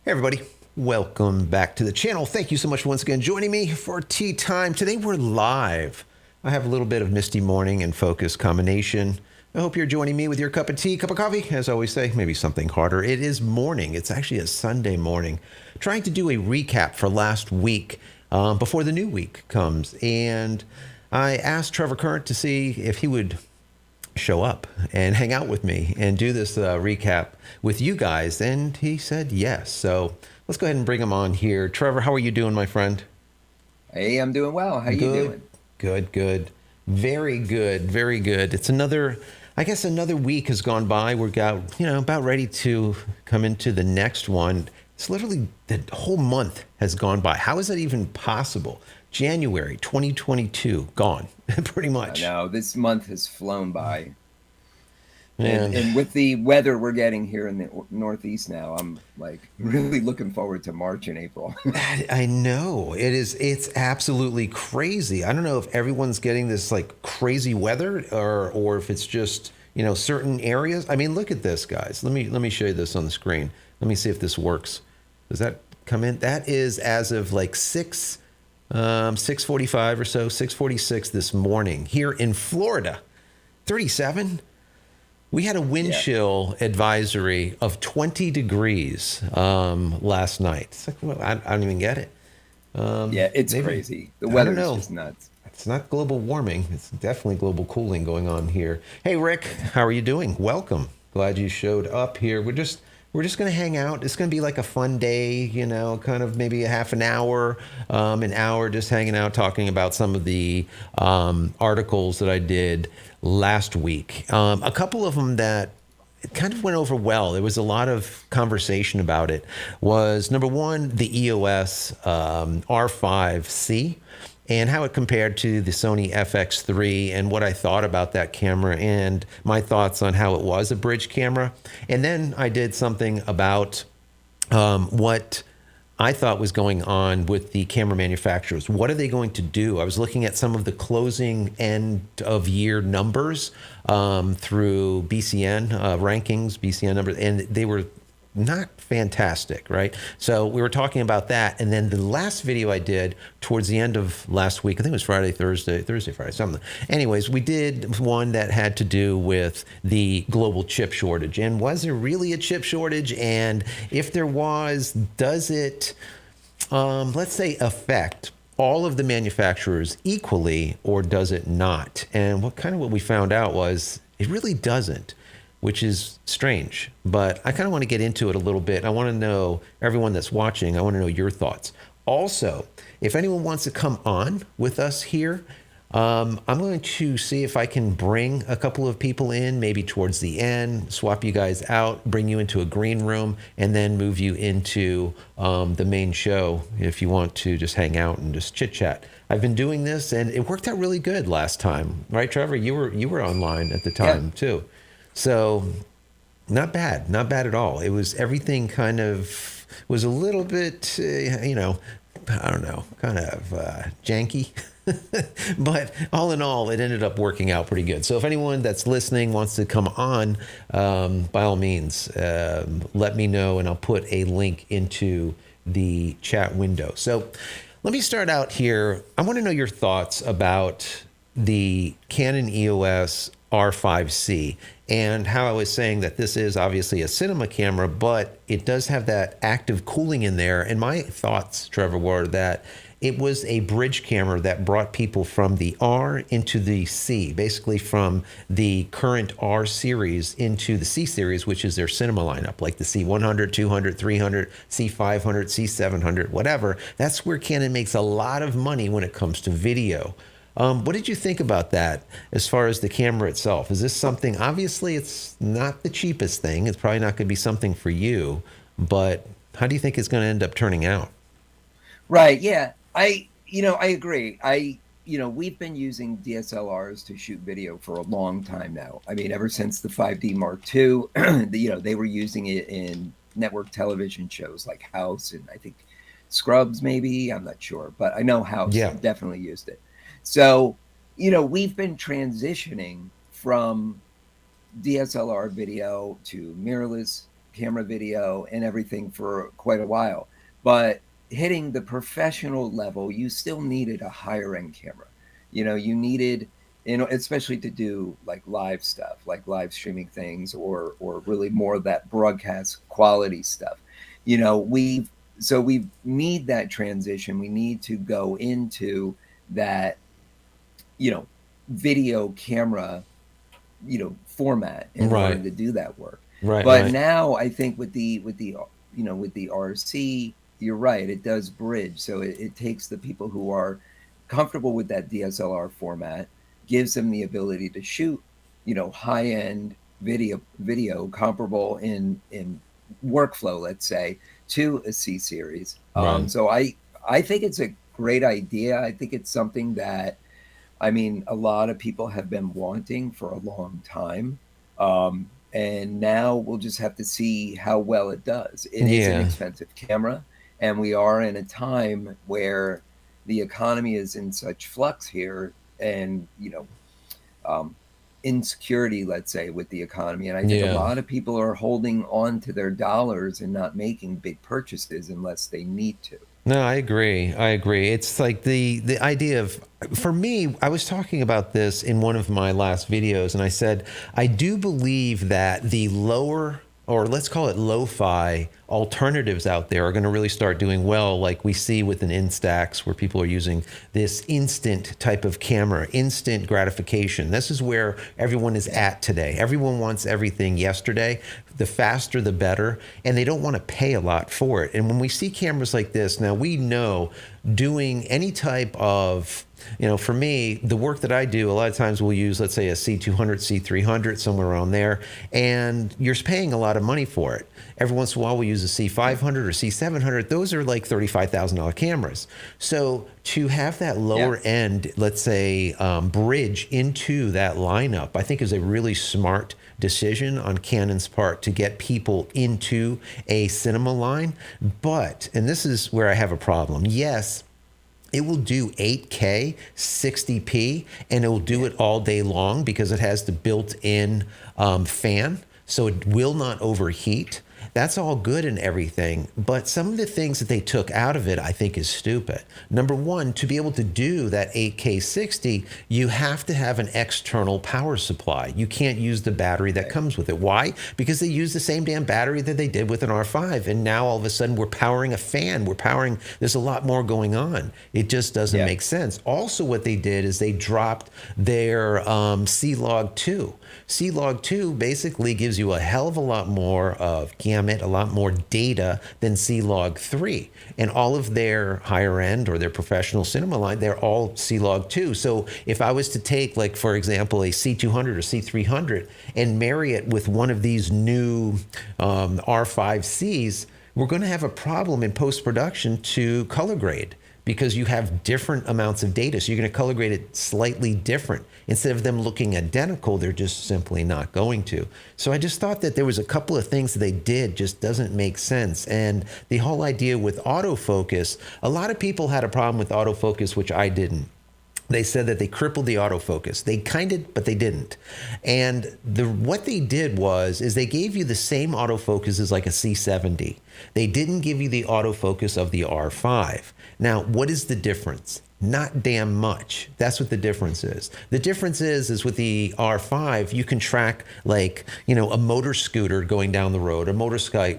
Hey everybody, welcome back to the channel. Thank you so much for once again joining me for tea time. Today we're live. I have a little bit of misty morning and focus combination. I hope you're joining me with your cup of tea, cup of coffee, as I always say, maybe something harder. It is morning. It's actually a Sunday morning. Trying to do a recap for last week before the new week comes. And I asked Trevor Current to see if he would show up and hang out with me and do this recap with you guys, and he said yes. So let's go ahead and bring him on here. Trevor, how are you doing, my friend? Hey, I'm doing well. How you Good, doing? good. Very good, very good. It's another, I guess another week has gone by. We're about ready to come into the next one. It's literally the whole month has gone by. How is that even possible? January 2022 gone pretty I much. know this month has flown by, and Man, and with the weather we're getting here in the Northeast now, I'm like really looking forward to March and April. I know it is. It's absolutely crazy. I don't know if everyone's getting this like crazy weather or if it's just certain areas. I mean, look at this, guys. Let me show you this on the screen. Let me see if this works. Does that come in? That is as of like 6:45 or so, 6:46 this morning here in Florida. 37. We had a wind Yeah, chill advisory of 20 degrees last night. It's like, well, I don't even get it. yeah, it's Maybe, crazy. The I don't weather is know. just nuts. It's not global warming. It's definitely global cooling going on here. Hey, Rick, how are you doing? Welcome. Glad you showed up here. We're just going to hang out. It's going to be like a fun day, kind of maybe a half an hour just hanging out, talking about some of the articles that I did last week. A couple of them that it kind of went over well. There was a lot of conversation about it. Was number one, the EOS R5c and how it compared to the Sony FX3 and what I thought about that camera and my thoughts on how it was a bridge camera. And then I did something about what I thought was going on with the camera manufacturers. What are they going to do? I was looking at some of the closing end of year numbers through BCN rankings, BCN numbers, and they were not fantastic, right? So we were talking about that. And then the last video I did towards the end of last week, I think it was Friday, something. Anyways, we did one that had to do with the global chip shortage. And was there really a chip shortage? And if there was, does it, let's say, affect all of the manufacturers equally, or does it not? And what we found out was it really doesn't, which is strange. But I kind of want to get into it a little bit. I want to know, everyone that's watching, I want to know your thoughts. Also, if anyone wants to come on with us here, I'm going to see if I can bring a couple of people in, maybe towards the end, swap you guys out, bring you into a green room, and then move you into the main show if you want to just hang out and just chit chat. I've been doing this, and it worked out really good last time, right, Trevor? You were online at the Yeah, time too. So not bad at all. It was everything kind of was a little bit, I don't know, kind of janky. But all in all, it ended up working out pretty good. So if anyone that's listening wants to come on, by all means, let me know and I'll put a link into the chat window. So let me start out here. I want to know your thoughts about the Canon EOS R5c and how I was saying that this is obviously a cinema camera, but it does have that active cooling in there. And my thoughts, Trevor, were that it was a bridge camera that brought people from the R into the C, basically from the current R series into the C series, which is their cinema lineup, like the C100, 200, 300, C500, C700, whatever. That's where Canon makes a lot of money when it comes to video. What did you think about that as far as the camera itself? Is this something, obviously it's not the cheapest thing. It's probably not going to be something for you, but how do you think it's going to end up turning out? right. Yeah, I agree. We've been using DSLRs to shoot video for a long time now. I mean, ever since the 5D Mark II, they were using it in network television shows like House and I think Scrubs, maybe. I'm not sure, but I know House Yeah. definitely used it. So, we've been transitioning from DSLR video to mirrorless camera video and everything for quite a while. But hitting the professional level, you still needed a higher end camera. You needed, especially to do like live stuff, like live streaming things, or really more of that broadcast quality stuff. We need that transition. We need to go into that, you know, video camera, format in order Right. to do that work. Right. But Right. now I think with the RC, you're right, it does bridge. So it takes the people who are comfortable with that DSLR format, gives them the ability to shoot, high end video comparable in workflow, let's say, to a C series. Right. So I think it's a great idea. I think it's something that, I mean, a lot of people have been wanting for a long time. And now we'll just have to see how well it does. It is an Yeah. expensive camera, and we are in a time where the economy is in such flux here, and um, insecurity, let's say, with the economy. And I think a Yeah. lot of people are holding on to their dollars and not making big purchases unless they need to. No, I agree. I agree. It's like the idea of, for me, I was talking about this in one of my last videos, and I said I do believe that the lower, or let's call it lo-fi alternatives out there, are going to really start doing well, like we see with an Instax, where people are using this instant type of camera, instant gratification. This is where everyone is at today. Everyone wants everything yesterday. The faster, the better, and they don't want to pay a lot for it. And when we see cameras like this, now we know doing any type of, for me, the work that I do, a lot of times we'll use, let's say, a C200, C300, somewhere around there, and you're paying a lot of money for it. Every once in a while, we'll use a C500 or C700. Those are like $35,000 cameras. So to have that lower end, let's say, bridge into that lineup, I think is a really smart decision on Canon's part to get people into a cinema line. But, and this is where I have a problem. Yes, it will do 8K, 60p, and it will do it all day long because it has the built-in fan, so it will not overheat. That's all good and everything, but some of the things that they took out of it, I think, is stupid. Number one, to be able to do that 8K 60, you have to have an external power supply. You can't use the battery that comes with it. Why? Because they use the same damn battery that they did with an R5, and now all of a sudden we're powering a fan. There's a lot more going on. It just doesn't make sense. Also, what they did is they dropped their C-Log 2. C-Log 2 basically gives you a hell of a lot more of gamut, a lot more data than C-Log 3. And all of their higher end or their professional cinema line, they're all C-Log 2. So if I was to take, like, for example, a C200 or C300 and marry it with one of these new R5Cs, we're going to have a problem in post-production to color grade, because you have different amounts of data. So you're going to color grade it slightly different. Instead of them looking identical, they're just simply not going to. So I just thought that there was a couple of things that they did just doesn't make sense. And the whole idea with autofocus, a lot of people had a problem with autofocus, which I didn't. They said that they crippled the autofocus. They kind of, but they didn't. And what they did is they gave you the same autofocus as like a C70. They didn't give you the autofocus of the R5. Now, what is the difference? Not damn much. That's what the difference is. The difference is with the R5, you can track, like, a motor scooter going down the road, a motorcycle,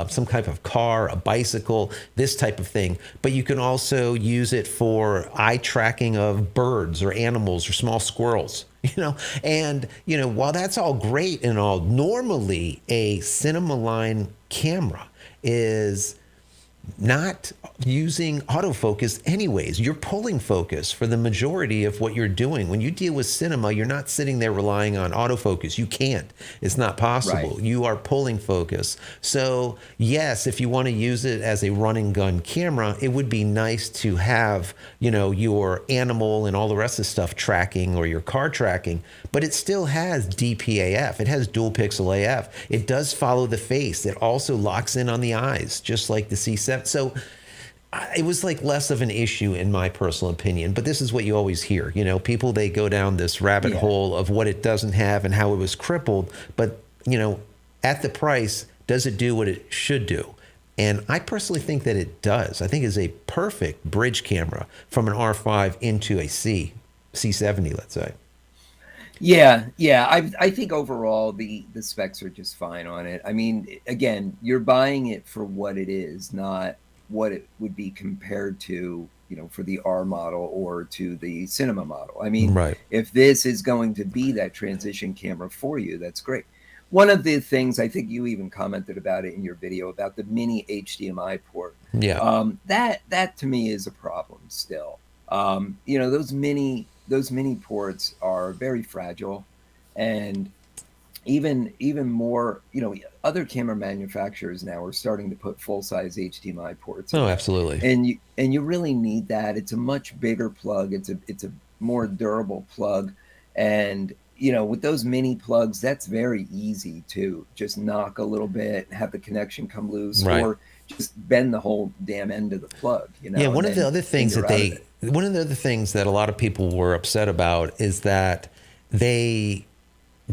some type of car, a bicycle, this type of thing. But you can also use it for eye tracking of birds or animals or small squirrels. And while that's all great and all, normally a cinema line camera is not using autofocus anyways. You're pulling focus for the majority of what you're doing. When you deal with cinema, you're not sitting there relying on autofocus. You can't. It's not possible. Right. You are pulling focus. So yes, if you want to use it as a run and gun camera, it would be nice to have, your animal and all the rest of the stuff tracking, or your car tracking, but it still has DPAF. It has dual pixel AF. It does follow the face. It also locks in on the eyes, just like the C7. So it was like less of an issue in my personal opinion, but this is what you always hear. People, they go down this rabbit hole of what it doesn't have and how it was crippled. But, at the price, does it do what it should do? And I personally think that it does. I think it's a perfect bridge camera from an R5 into a C70, let's say. Yeah, yeah. I think overall the specs are just fine on it. I mean, again, you're buying it for what it is, not what it would be compared to, for the R model or to the cinema model. I mean, Right. if this is going to be that transition camera for you, that's great. One of the things I think you even commented about it in your video about the mini HDMI port, Yeah. that to me is a problem still. Those mini ports are very fragile, and even more, other camera manufacturers now are starting to put full size HDMI ports in Oh, there, absolutely. and you really need that. It's a much bigger plug. It's a more durable plug, and with those mini plugs, that's very easy to just knock a little bit, have the connection come loose, Right. or just bend the whole damn end of the plug, Yeah, and one of the then other things you're out of it. one of the other things that a lot of people were upset about is that they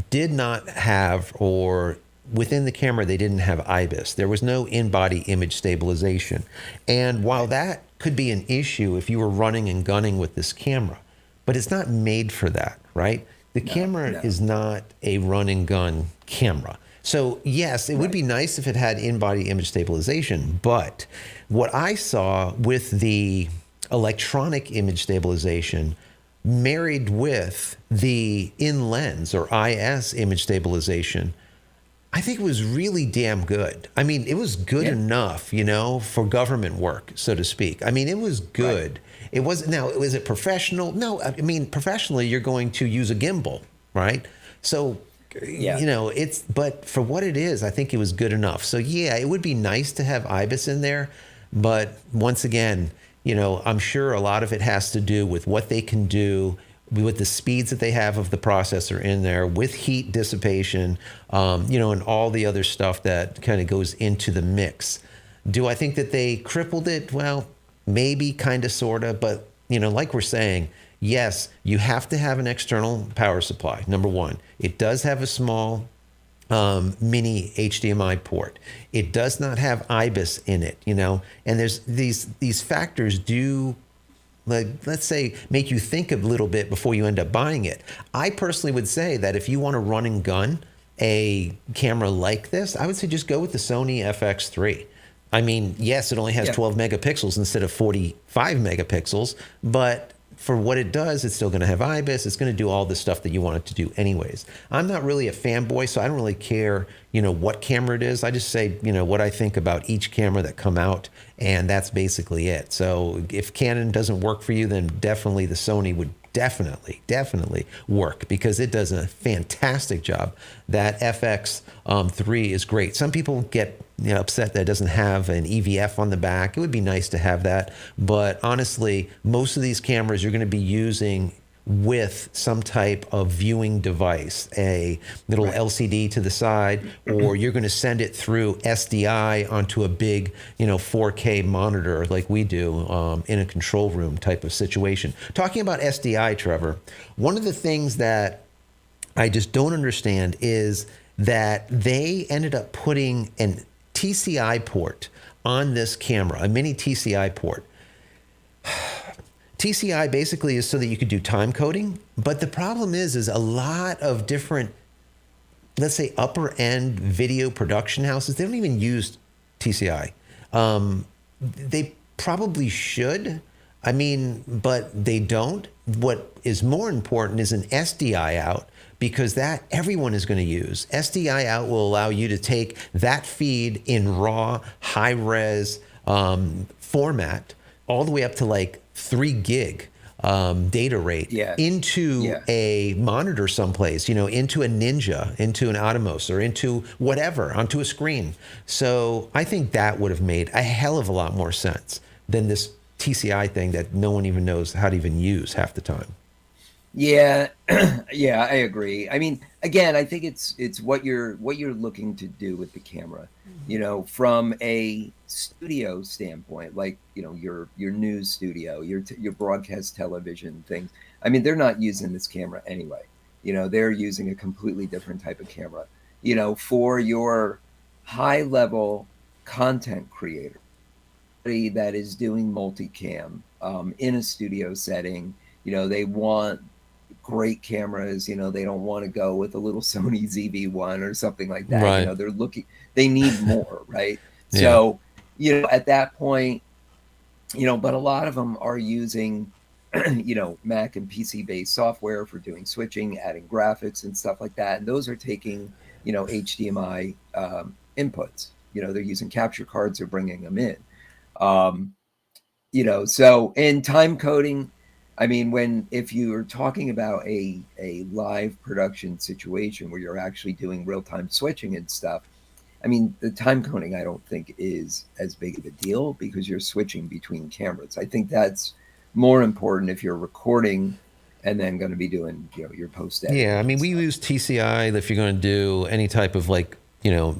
did not have, or within the camera, they didn't have IBIS. There was no in-body image stabilization. And while that could be an issue if you were running and gunning with this camera, but it's not made for that, right? The No, camera no, is not a run and gun camera. So yes, it would right. be nice if it had in-body image stabilization, but what I saw with the electronic image stabilization married with the in lens or IS image stabilization, I think it was really damn good. I mean, it was good Yeah, enough, for government work, so to speak. I mean, it was right. good. It wasn't, now, was it professional? No, I mean, professionally, you're going to use a gimbal, right? So, Yeah. but for what it is, I think it was good enough. So, yeah, it would be nice to have IBIS in there. But once again, I'm sure a lot of it has to do with what they can do with the speeds that they have of the processor in there, with heat dissipation, and all the other stuff that kind of goes into the mix. Do I think that they crippled it? Well, maybe, kind of, sort of, but like we're saying, yes, you have to have an external power supply. Number one, it does have a small mini HDMI port. It does not have IBIS in it, and there's these factors do, like, let's say, make you think a little bit before you end up buying it. I personally would say that if you want to run and gun a camera like this, I would say just go with the Sony FX3. I mean, yes, it only has Yeah. 12 megapixels instead of 45 megapixels, but for what it does, it's still going to have IBIS. It's going to do all the stuff that you want it to do anyways. I'm not really a fanboy, so I don't really care, what camera it is. I just say, what I think about each camera that come out, and that's basically it. So if Canon doesn't work for you, then definitely the Sony would definitely work, because it does a fantastic job. That FX3 is great. Some people get upset that it doesn't have an EVF on the back. It would be nice to have that, but honestly, most of these cameras you're going to be using with some type of viewing device, a little Right. LCD to the side, or you're going to send it through SDI onto a big, 4K monitor like we do in a control room type of situation. Talking about SDI, Trevor, one of the things that I just don't understand is that they ended up putting an TCI port on this camera, a mini TCI port. TCI basically is so that you could do time coding, but the problem is a lot of different, let's say, upper end video production houses, they don't even use TCI. They probably should. I mean, but they don't. What is more important is an SDI out, because that everyone is going to use. SDI out will allow you to take that feed in raw, high res format all the way up to like 3 gig data rate Yeah. into Yeah. a monitor someplace, into a Ninja, into an Atomos, or into whatever, onto a screen. So I think that would have made a hell of a lot more sense than this TCI thing that no one even knows how to even use half the time. Yeah, yeah, I agree. I mean, again, I think it's what you're looking to do with the camera. From a studio standpoint, like your news studio, your broadcast television things. I mean, they're not using this camera anyway. They're using a completely different type of camera. for your high level content creator that is doing multicam in a studio setting. They want great cameras. They don't want to go with a little Sony ZV-1 or something like that. Right. They need more, right? Yeah. So, at that point, but a lot of them are using, Mac and PC based software for doing switching, adding graphics and stuff like that. And those are taking, HDMI inputs. They're using capture cards, they're bringing them in. So in time coding, I mean, if you're talking about a live production situation where you're actually doing real time switching and stuff, I mean, the time coding I don't think is as big of a deal because you're switching between cameras. I think that's more important if you're recording and then going to be doing, your post editing. Yeah, I mean, and we stuff. use TCI if you're going to do any type of like,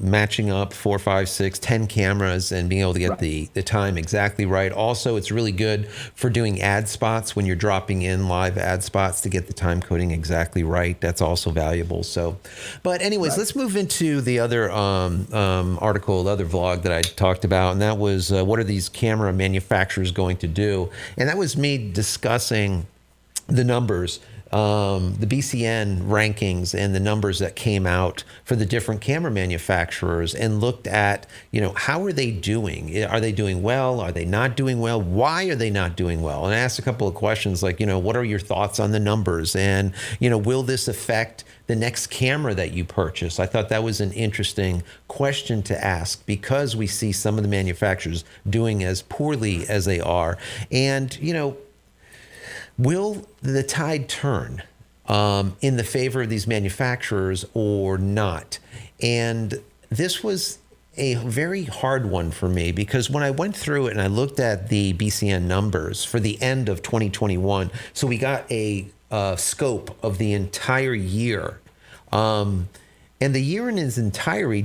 matching up 4, 5, 6, 10 cameras and being able to get Right. the time exactly right. Also, it's really good for doing ad spots when you're dropping in live ad spots to get the time coding exactly right. That's also valuable. So, but anyways, Right. let's move into the other article, the other vlog that I talked about, and that was what are these camera manufacturers going to do? And that was me discussing the numbers, the BCN rankings and the numbers that came out for the different camera manufacturers and looked at, how are they doing? Are they doing well? Are they not doing well? Why are they not doing well? And I asked a couple of questions like, what are your thoughts on the numbers? And, will this affect the next camera that you purchase? I thought that was an interesting question to ask because we see some of the manufacturers doing as poorly as they are. And, will the tide turn in the favor of these manufacturers or not? And this was a very hard one for me because when I went through it and I looked at the BCN numbers for the end of 2021, so we got a scope of the entire year. And the year in its entirety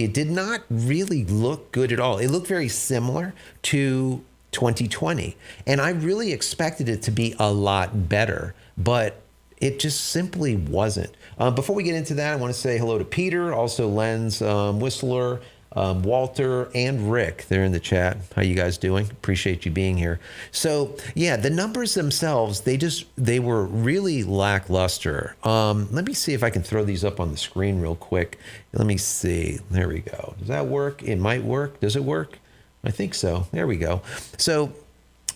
did not really look good at all. It looked very similar to 2020. And I really expected it to be a lot better, but it just simply wasn't. Before we get into that, I want to say hello to Peter, also Lens, Whistler, Walter, and Rick. They're in the chat. How you guys doing? Appreciate you being here. So yeah, the numbers themselves, they were really lackluster. Let me see if I can throw these up on the screen real quick. Let me see. There we go. Does that work? It might work. Does it work? I think so. There we go. So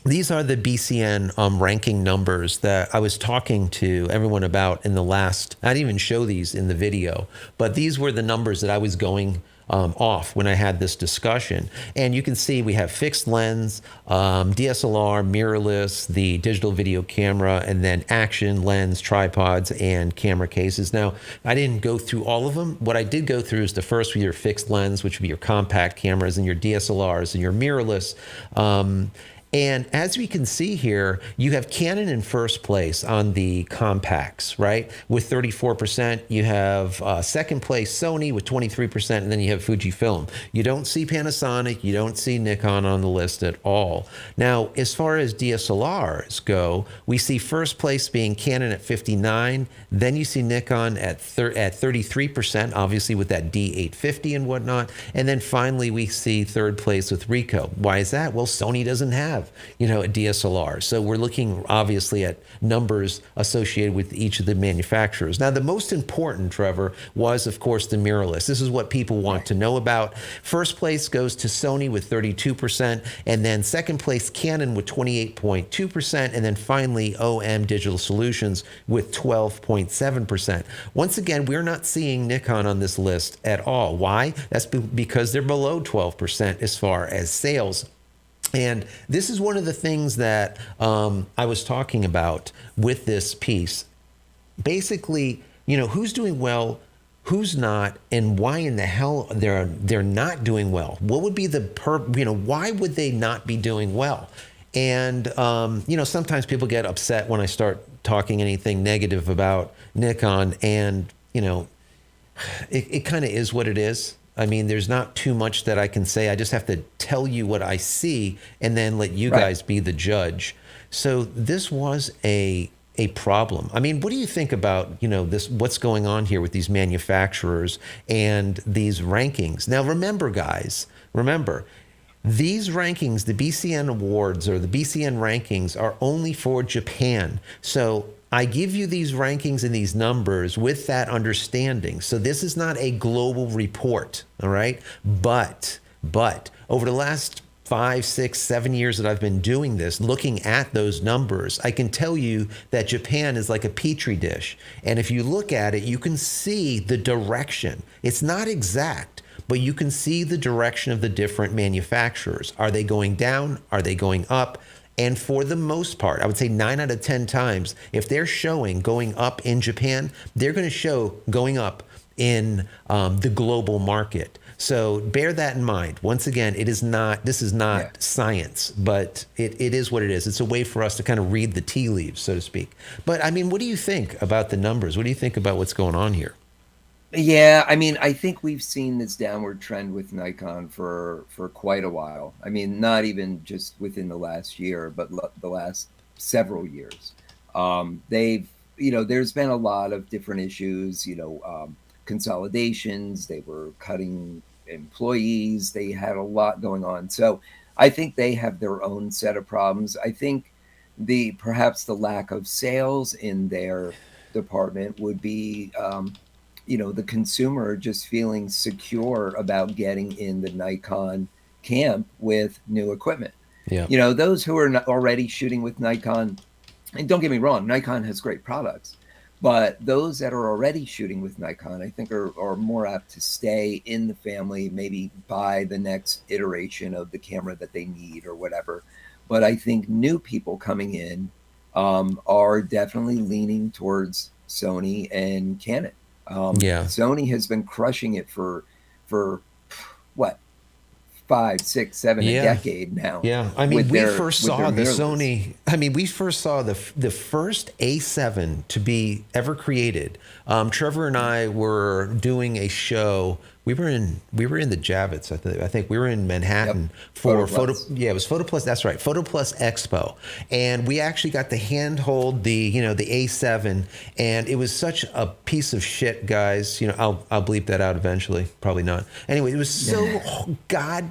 these are the BCN ranking numbers that I was talking to everyone about in the last. I didn't even show these in the video, but these were the numbers that I was going off when I had this discussion. And you can see we have fixed lens, DSLR, mirrorless, the digital video camera, and then action, lens, tripods, and camera cases. Now, I didn't go through all of them. What I did go through is the first with your fixed lens, which would be your compact cameras and your DSLRs and your mirrorless. And as we can see here, you have Canon in first place on the compacts, right? With 34%. You have second place Sony with 23%, and then you have Fujifilm. You don't see Panasonic, you don't see Nikon on the list at all. Now, as far as DSLRs go, we see first place being Canon at 59, then you see Nikon at 33%, obviously with that D850 and whatnot, and then finally we see third place with Ricoh. Why is that? Well, Sony doesn't have a DSLR. So we're looking obviously at numbers associated with each of the manufacturers. Now, the most important, Trevor, was of course the mirrorless. This is what people want to know about. First place goes to Sony with 32%, and then second place Canon with 28.2%, and then finally OM Digital Solutions with 12.7%. Once again, we're not seeing Nikon on this list at all. Why? That's because they're below 12% as far as sales. And this is one of the things that I was talking about with this piece. Basically, who's doing well, who's not, and why in the hell they're not doing well. What would be why would they not be doing well? And sometimes people get upset when I start talking anything negative about Nikon, and it kind of is what it is. I mean, there's not too much that I can say. I just have to tell you what I see and then let you guys be the judge. So this was a a problem. I mean, what do you think about, this, what's going on here with these manufacturers and these rankings? Now, remember, guys, these rankings, the BCN awards or the BCN rankings, are only for Japan. So I give you these rankings and these numbers with that understanding. So this is not a global report, all right? But over the last 5, 6, 7 years that I've been doing this, looking at those numbers, I can tell you that Japan is like a petri dish. And if you look at it, you can see the direction. It's not exact, but you can see the direction of the different manufacturers. Are they going down? Are they going up? And for the most part, I would say 9 out of 10 times, if they're showing going up in Japan, they're going to show going up in the global market. So bear that in mind. Once again, this is not science, but it is what it is. It's a way for us to kind of read the tea leaves, so to speak. But I mean, what do you think about the numbers? What do you think about what's going on here? Yeah, I mean, I think we've seen this downward trend with Nikon for quite a while. I mean, not even just within the last year, but the last several years. There's been a lot of different issues, consolidations. They were cutting employees. They had a lot going on. So I think they have their own set of problems. I think perhaps the lack of sales in their department would be, the consumer just feeling secure about getting in the Nikon camp with new equipment. Yeah. Those who are not already shooting with Nikon, and don't get me wrong, Nikon has great products, but those that are already shooting with Nikon, I think are more apt to stay in the family, maybe buy the next iteration of the camera that they need or whatever. But I think new people coming in are definitely leaning towards Sony and Canon. Sony has been crushing it for what, 5, 6, 7, a decade now. Yeah, I mean, we first saw the Sony. I mean, we first saw the first A7 to be ever created. Trevor and I were doing a show. We were in the Javits. I think we were in Manhattan for Photo. It was Photo Plus. That's right, Photo Plus Expo, and we actually got to handhold the A7, and it was such a piece of shit, guys. I'll bleep that out eventually. Probably not. Anyway, it was so god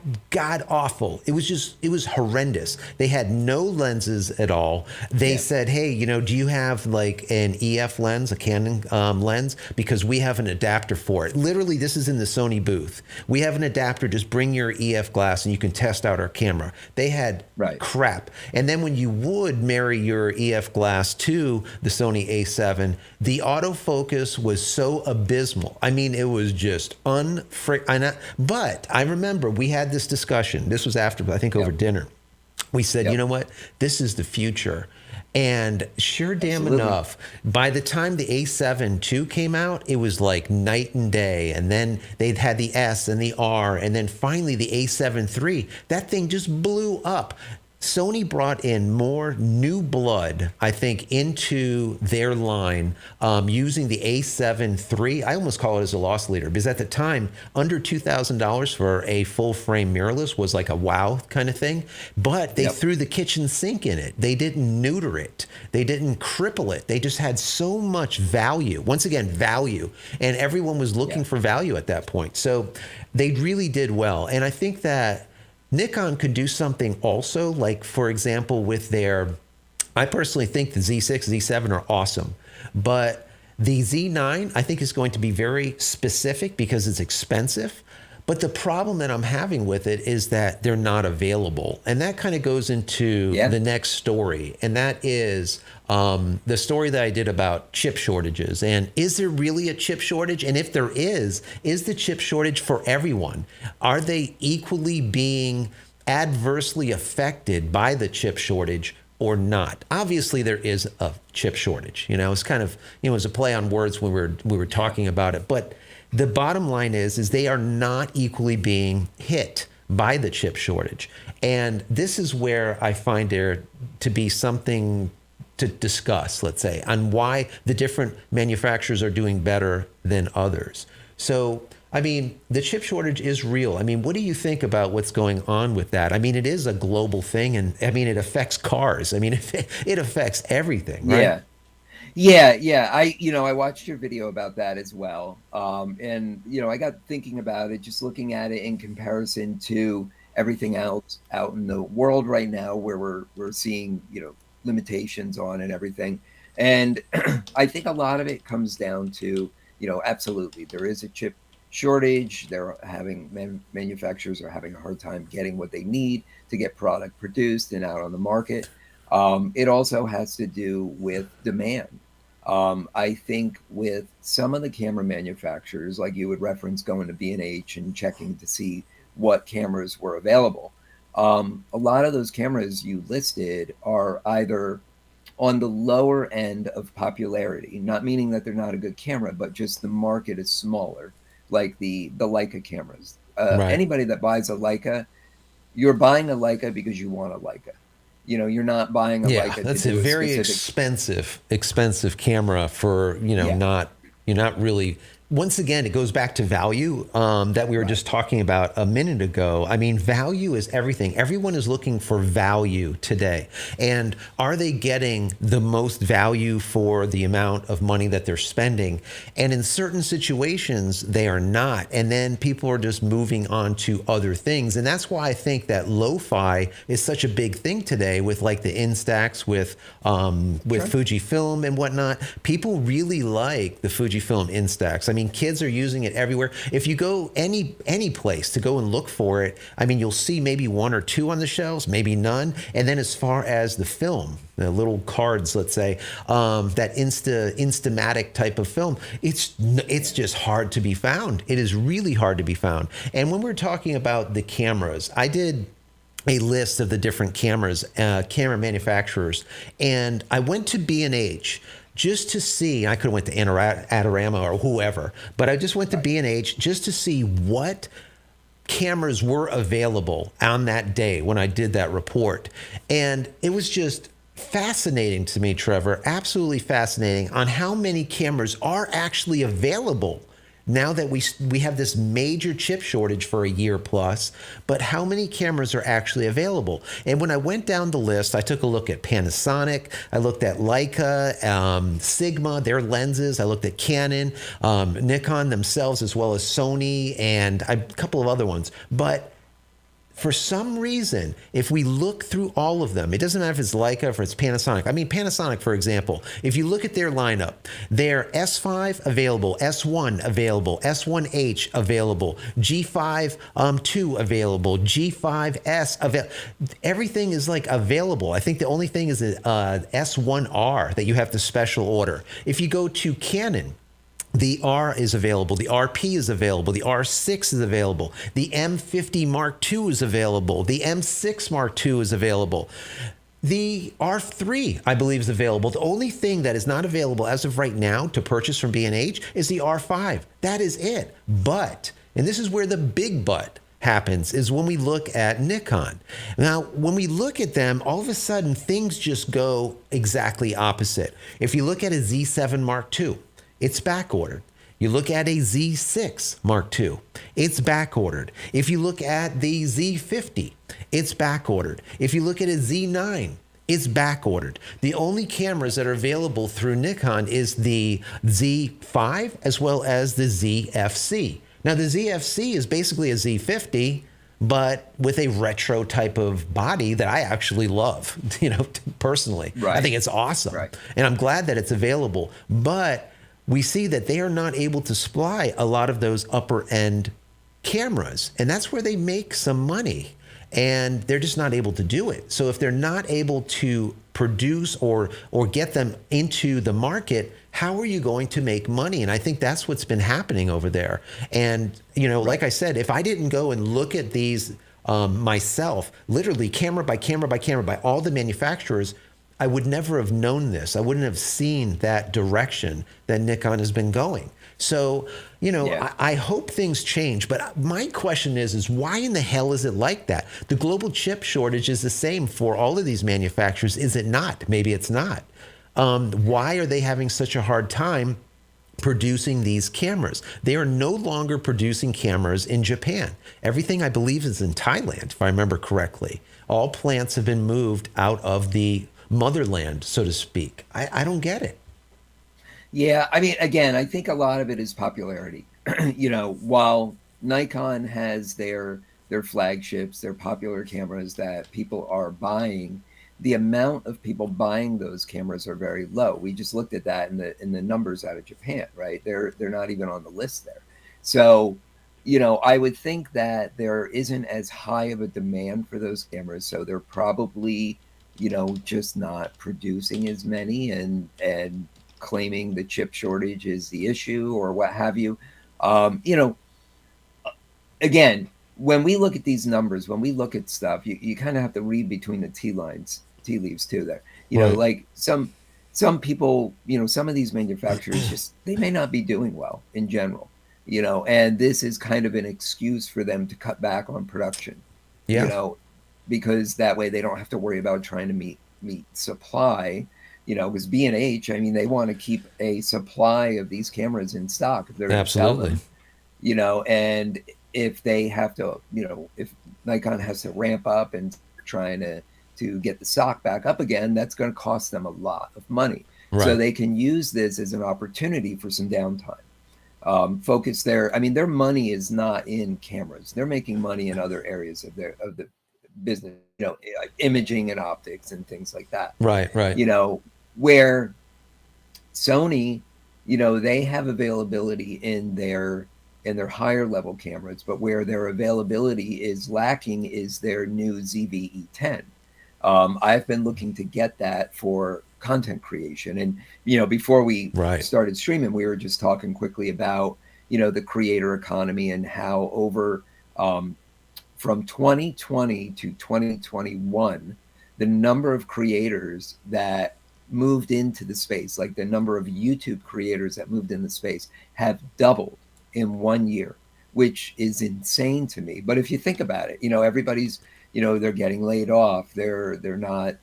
awful. It was horrendous. They had no lenses at all. They said, hey, do you have like an EF lens, a Canon lens? Because we have an adapter for it. Literally, this is in the Sony booth. We have an adapter. Just bring your EF glass and you can test out our camera. They had crap. And then when you would marry your EF glass to the Sony A7, the autofocus was so abysmal. I mean, it was just but I remember we had this discussion. This was after, I think, over dinner. We said, you know what? This is the future. And sure damn enough, by the time the A7 II came out, it was like night and day. And then they'd had the S and the R, and then finally the A7 III. That thing just blew up. Sony brought in more new blood, I think, into their line using the A7 III. I almost call it as a loss leader, because at the time, under $2,000 for a full frame mirrorless was like a wow kind of thing. But they threw the kitchen sink in it. They didn't neuter it. They didn't cripple it. They just had so much value. Once again, value. And everyone was looking for value at that point. So they really did well. And I think that Nikon could do something also, like, for example, with I personally think the Z6, Z7 are awesome, but the Z9, I think, is going to be very specific because it's expensive. But the problem that I'm having with it is that they're not available. And that kind of goes into the next story. And that is the story that I did about chip shortages. And is there really a chip shortage? And if there is the chip shortage for everyone? Are they equally being adversely affected by the chip shortage or not? Obviously, there is a chip shortage. It's kind of, it was a play on words when we were talking about it. But the bottom line is they are not equally being hit by the chip shortage. And this is where I find there to be something to discuss, let's say, on why the different manufacturers are doing better than others. So, I mean, the chip shortage is real. I mean, what do you think about what's going on with that? I mean, it is a global thing, and I mean, it affects cars. I mean, it affects everything, right? Yeah. I watched your video about that as well. And I got thinking about it, just looking at it in comparison to everything else out in the world right now, where we're seeing, limitations on and everything. And I think a lot of it comes down to, absolutely, there is a chip shortage. They're having manufacturers are having a hard time getting what they need to get product produced and out on the market. It also has to do with demand. I think with some of the camera manufacturers, like you would reference going to B&H and checking to see what cameras were available. A lot of those cameras you listed are either on the lower end of popularity, not meaning that they're not a good camera, but just the market is smaller, like the Leica cameras. Right. Anybody that buys a Leica, you're buying a Leica because you want a Leica. You're not buying a Yeah, Leica to that's a do a very specific. expensive camera for, Yeah, not, you're not really, once again, it goes back to value that we were right. just talking about a minute ago. I mean, value is everything. Everyone is looking for value today. And are they getting the most value for the amount of money that they're spending? And in certain situations, they are not. And then people are just moving on to other things. And that's why I think that lo-fi is such a big thing today with like the Instax, with Sure. Fujifilm and whatnot. People really like the Fujifilm Instax. I mean, kids are using it everywhere. If you go any place to go and look for it, I mean, you'll see maybe one or two on the shelves, maybe none. And then as far as the film, the little cards, let's say, that Instamatic type of film, it's just hard to be found. It is really hard to be found. And when we're talking about the cameras, I did a list of the different camera manufacturers, and I went to B&H just to see. I could have went to Adorama or whoever, but I just went to Right. B&H just to see what cameras were available on that day when I did that report. And it was just fascinating to me, Trevor, absolutely fascinating on how many cameras are actually available now that we have this major chip shortage for a year plus, but how many cameras are actually available? And when I went down the list, I took a look at Panasonic, I looked at Leica, Sigma, their lenses, I looked at Canon, Nikon themselves, as well as Sony, and a couple of other ones. But for some reason, if we look through all of them, it doesn't matter if it's Leica or if it's Panasonic. I mean, Panasonic, for example, if you look at their lineup, their S5 available, S1 available, S1H available, G5 2 available, G5S available. Everything is like available. I think the only thing is S1R that you have to special order. If you go to Canon, the R is available. The RP is available. The R6 is available. The M50 Mark II is available. The M6 Mark II is available. The R3, I believe, is available. The only thing that is not available as of right now to purchase from B&H is the R5. That is it. But, and this is where the big but happens, is when we look at Nikon. Now, when we look at them, all of a sudden things just go exactly opposite. If you look at a Z7 Mark II, it's back ordered. You look at a Z6 Mark II, it's back ordered. If you look at the Z50, it's back ordered. If you look at a Z9, it's back ordered. The only cameras that are available through Nikon is the Z5 as well as the ZFC. Now, the ZFC is basically a Z50, but with a retro type of body that I actually love, personally. Right. I think it's awesome. Right. And I'm glad that it's available. But we see that they are not able to supply a lot of those upper end cameras. And that's where they make some money. And they're just not able to do it. So if they're not able to produce or get them into the market, how are you going to make money? And I think that's what's been happening over there. And, like I said, if I didn't go and look at these myself, literally camera by camera by camera by all the manufacturers, I would never have known this. I wouldn't have seen that direction that Nikon has been going. So, Yeah. I hope things change. But my question is why in the hell is it like that? The global chip shortage is the same for all of these manufacturers, is it not? Maybe it's not. Why are they having such a hard time producing these cameras? They are no longer producing cameras in Japan. Everything, I believe, is in Thailand, if I remember correctly. All plants have been moved out of the motherland, so to speak. I don't get it. Yeah, I mean, again, I think a lot of it is popularity. While Nikon has their flagships, their popular cameras that people are buying, the amount of people buying those cameras are very low. We just looked at that in the numbers out of Japan, right? They're not even on the list there. So, I would think that there isn't as high of a demand for those cameras, so they're probably, just not producing as many and claiming the chip shortage is the issue or what have you. Um, you know, Again, when we look at these numbers, when we look at stuff, you kind of have to read between the tea leaves too there. Right. Like some people, some of these manufacturers just they may not be doing well in general, and this is kind of an excuse for them to cut back on production, you Yeah. know, because that way they don't have to worry about trying to meet supply. Because B&H, I mean, they want to keep a supply of these cameras in stock if they're going to sell Absolutely. them, and if they have to, if Nikon has to ramp up and trying to get the stock back up again, that's going to cost them a lot of money. So Right. they can use this as an opportunity for some downtime. Focus their, I mean, their money is not in cameras. They're making money in other areas of the business, imaging and optics and things like that. Right. Right. Where Sony, they have availability in their higher level cameras, but where their availability is lacking is their new ZV-E10. I've been looking to get that for content creation, and before we Right. started streaming, we were just talking quickly about the creator economy and how over from 2020 to 2021, the number of creators that moved into the space, like the number of YouTube creators that moved in the space, have doubled in 1 year, which is insane to me. But if you think about it, everybody's, they're getting laid off. They're not,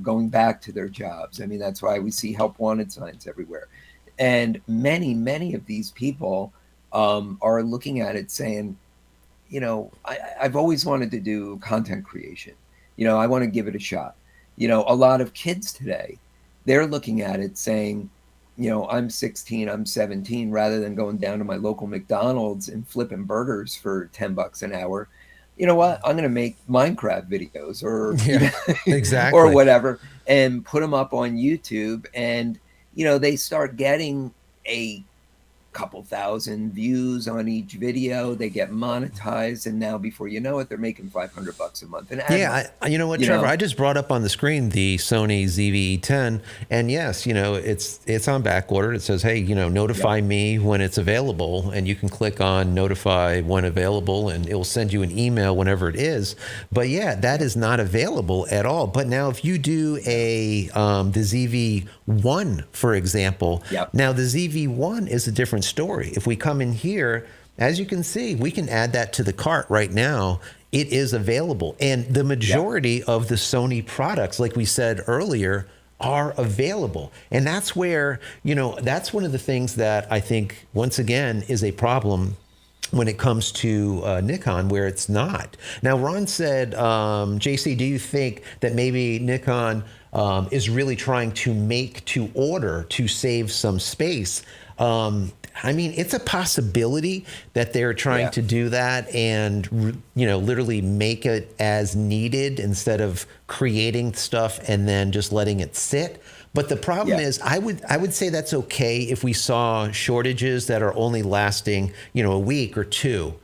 going back to their jobs. I mean, that's why we see help wanted signs everywhere. And many of these people are looking at it saying, I've always wanted to do content creation. I want to give it a shot. A lot of kids today, they're looking at it saying, I'm 16, I'm 17, rather than going down to my local McDonald's and flipping burgers for $10 an hour. You know what? I'm going to make Minecraft videos or, Yeah. or Exactly. whatever and put them up on YouTube. And, they start getting a couple thousand views on each video. They get monetized, and now before you know it, they're making $500 a month in ad money. Yeah, you know what, You Trevor? know, I just brought up on the screen the Sony ZV-E10, and yes, it's on back order. It says, hey, yep, notify me when it's available, and you can click on notify when available, and it will send you an email whenever it is. But yeah, that yep, is not available at all. But now, if you do the ZV-1, for example, yep, now the ZV-1 is a different story. If we come in here, as you can see, we can add that to the cart right now. It is available. And the yep, majority of the Sony products, like we said earlier, are available. And that's where, that's one of the things that I think, once again, is a problem when it comes to Nikon, where it's not. Now, Ron said, JC, do you think that maybe Nikon is really trying to make to order to save some space? I mean, it's a possibility that they're trying yeah, to do that and, literally make it as needed instead of creating stuff and then just letting it sit. But the problem yeah, is, I would say that's okay if we saw shortages that are only lasting, a week or two.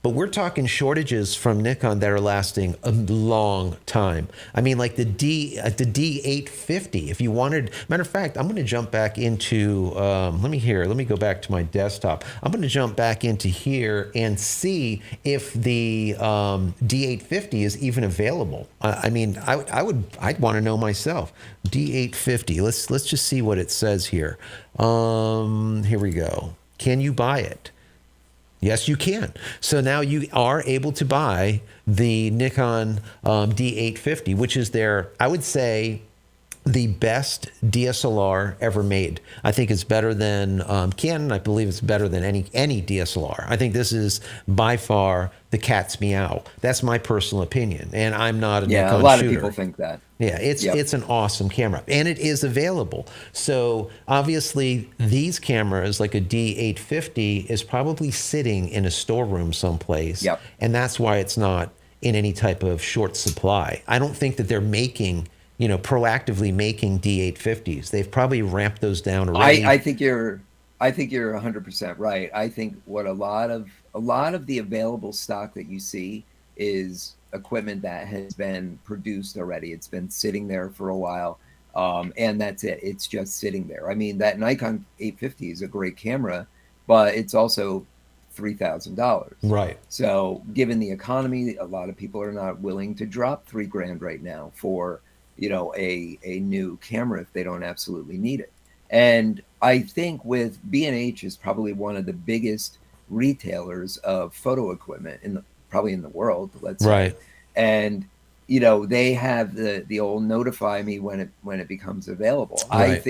But we're talking shortages from Nikon that are lasting a long time. I mean, like the D850. If you wanted, matter of fact, I'm going to jump back into. Let me go back to my desktop. I'm going to jump back into here and see if the D850 is even available. I mean, I'd want to know myself. D850. Let's just see what it says here. Here we go. Can you buy it? Yes, you can. So now you are able to buy the Nikon D850, which is I would say, the best DSLR ever made. I think it's better than Canon. I believe it's better than any DSLR. I think this is by far the cat's meow. That's my personal opinion, and I'm not a Yeah, a Nikon lot shooter. of people think that. Yeah, it's an awesome camera, and it is available. So obviously, these cameras, like a D850, is probably sitting in a storeroom someplace, Yep. and that's why it's not in any type of short supply. I don't think that they're making, proactively making D850s. They've probably ramped those down already. I think you're 100% right. I think what a lot of the available stock that you see is equipment that has been produced already. It's been sitting there for a while, and that's it. It's just sitting there. I mean, that Nikon 850 is a great camera, but it's also $3,000. Right. So, given the economy, a lot of people are not willing to drop $3,000 right now for a new camera if they don't absolutely need it. And I think with B&H is probably one of the biggest retailers of photo equipment probably in the world, let's say. Right. And they have the old notify me when it becomes available. Right.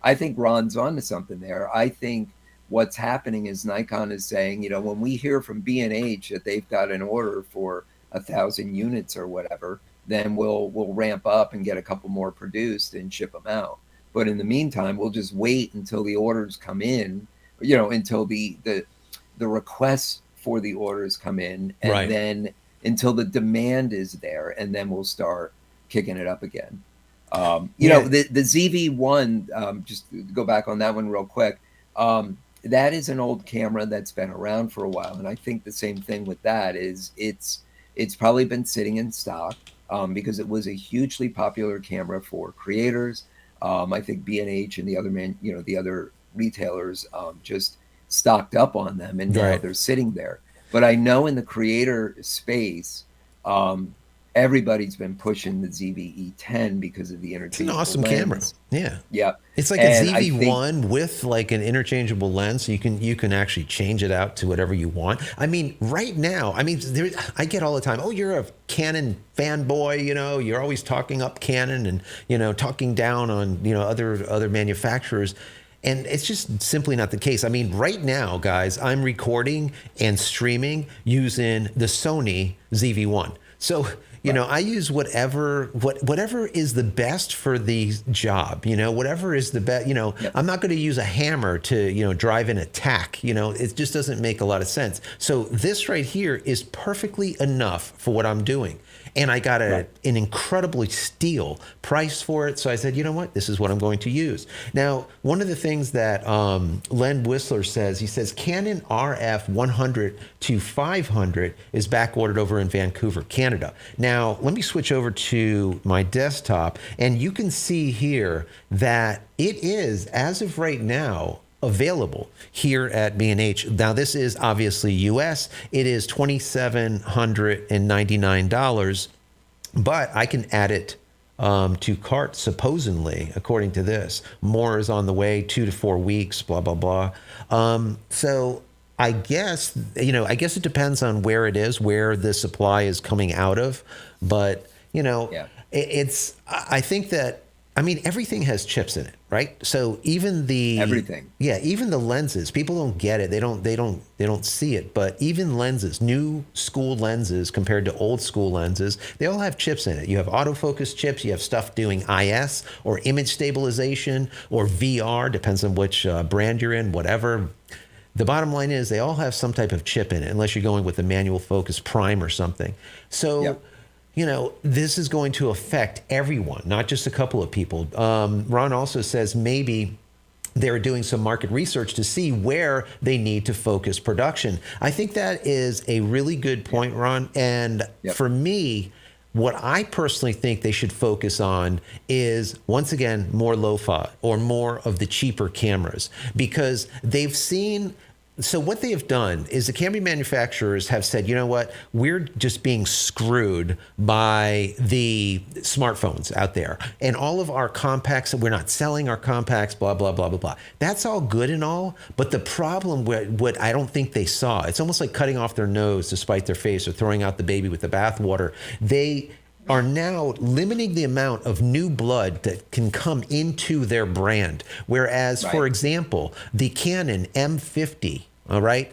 I think Ron's onto something there. I think what's happening is Nikon is saying, when we hear from B&H that they've got an order for 1,000 units or whatever, then we'll ramp up and get a couple more produced and ship them out. But in the meantime, we'll just wait until the orders come in, until the requests for the orders come in, and Right. then until the demand is there, and then we'll start kicking it up again. The ZV-1, just to go back on that one real quick, that is an old camera that's been around for a while, and I think the same thing with that is it's probably been sitting in stock because it was a hugely popular camera for creators. I think B&H and the other retailers just stocked up on them, and now Right. they're sitting there. But I know in the creator space, everybody's been pushing the ZV-E10 because of the It's an interchangeable awesome lens. camera. Yeah. Yeah. It's like And a I ZV-1 with like an interchangeable lens, so you can actually change it out to whatever you want. I mean, right now, I get all the time, oh, you're a Canon fanboy, you're always talking up Canon and talking down on other manufacturers. And it's just simply not the case. I mean, right now, guys, I'm recording and streaming using the Sony ZV-1. So, I use whatever is the best for the job, whatever is the best, Yep. I'm not going to use a hammer to, drive an attack, it just doesn't make a lot of sense. So this right here is perfectly enough for what I'm doing. And I got an incredibly steal price for it. So I said, you know what? This is what I'm going to use. Now, one of the things that Len Whistler says, he says Canon RF 100 to 500 is back ordered over in Vancouver, Canada. Now, let me switch over to my desktop, and you can see here that it is, as of right now, available here at B&H. Now, this is obviously US. It is $2,799, but I can add it to cart, supposedly, according to this. More is on the way, 2 to 4 weeks, blah, blah, blah. So I guess, it depends on where it is, where the supply is coming out of. But, I think that, everything has chips in it, right? So even Everything. even the lenses, people don't get it. They don't see it. But even lenses, new school lenses compared to old school lenses, they all have chips in it. You have autofocus chips. You have stuff doing IS or image stabilization or VR, depends on which brand you're in, whatever. The bottom line is they all have some type of chip in it, unless you're going with a manual focus prime or something. So. Yep. This is going to affect everyone, not just a couple of people. Ron also says maybe they're doing some market research to see where they need to focus production. I think that is a really good point, Ron. And for me, what I personally think they should focus on is, once again, more lo-fi or more of the cheaper cameras, because they've seen. So what they have done is the camera manufacturers have said, you know what, we're just being screwed by the smartphones out there. And all of our compacts, we're not selling our compacts, blah, blah, blah, blah, blah. That's all good and all. But the problem with what I don't think they saw, it's almost like cutting off their nose to spite their face or throwing out the baby with the bathwater. They are now limiting the amount of new blood that can come into their brand. Whereas, for Right. example, the Canon M50, all right,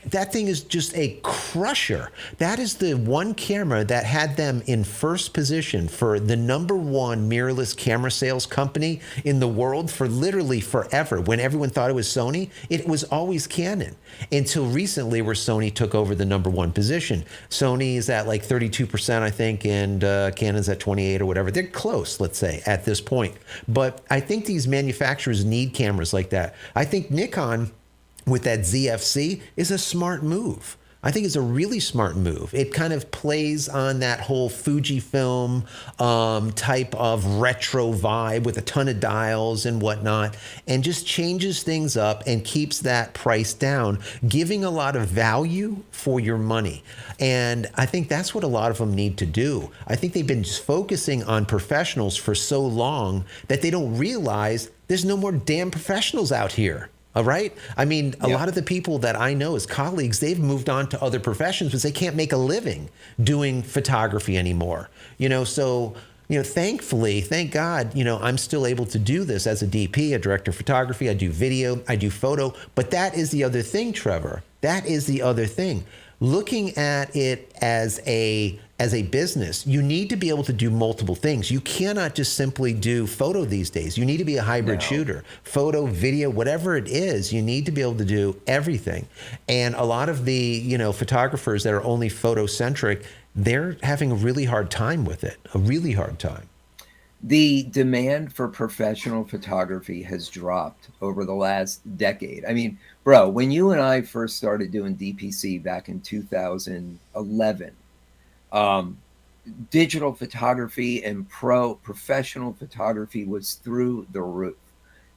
that thing is just a crusher. That is the one camera that had them in first position for the #1 mirrorless camera sales company in the world for literally forever. When everyone thought it was Sony, it was always Canon until recently, where Sony took over the #1 position. Sony is at like 32%, I think, and Canon's at 28 or whatever. They're close, let's say, at this point. But I think these manufacturers need cameras like that. I think Nikon, with that ZFC, is a smart move. I think it's a really smart move. It kind of plays on that whole Fujifilm type of retro vibe with a ton of dials and whatnot, and just changes things up and keeps that price down, giving a lot of value for your money. And I think that's what a lot of them need to do. I think they've been just focusing on professionals for so long that they don't realize there's no more damn professionals out here. All right. I mean, a lot of the people that I know as colleagues, they've moved on to other professions because they can't make a living doing photography anymore. So, thankfully, thank God, I'm still able to do this as a DP, a director of photography. I do video, I do photo. But that is the other thing, Trevor. That is the other thing. Looking at it as a business, you need to be able to do multiple things. You cannot just simply do photo these days. You need to be a hybrid shooter. Photo, video, whatever it is, you need to be able to do everything. And a lot of the, photographers that are only photocentric, they're having a really hard time with it, a really hard time. The demand for professional photography has dropped over the last decade. I mean, bro, when you and I first started doing DPC back in 2011, digital photography and professional photography was through the roof.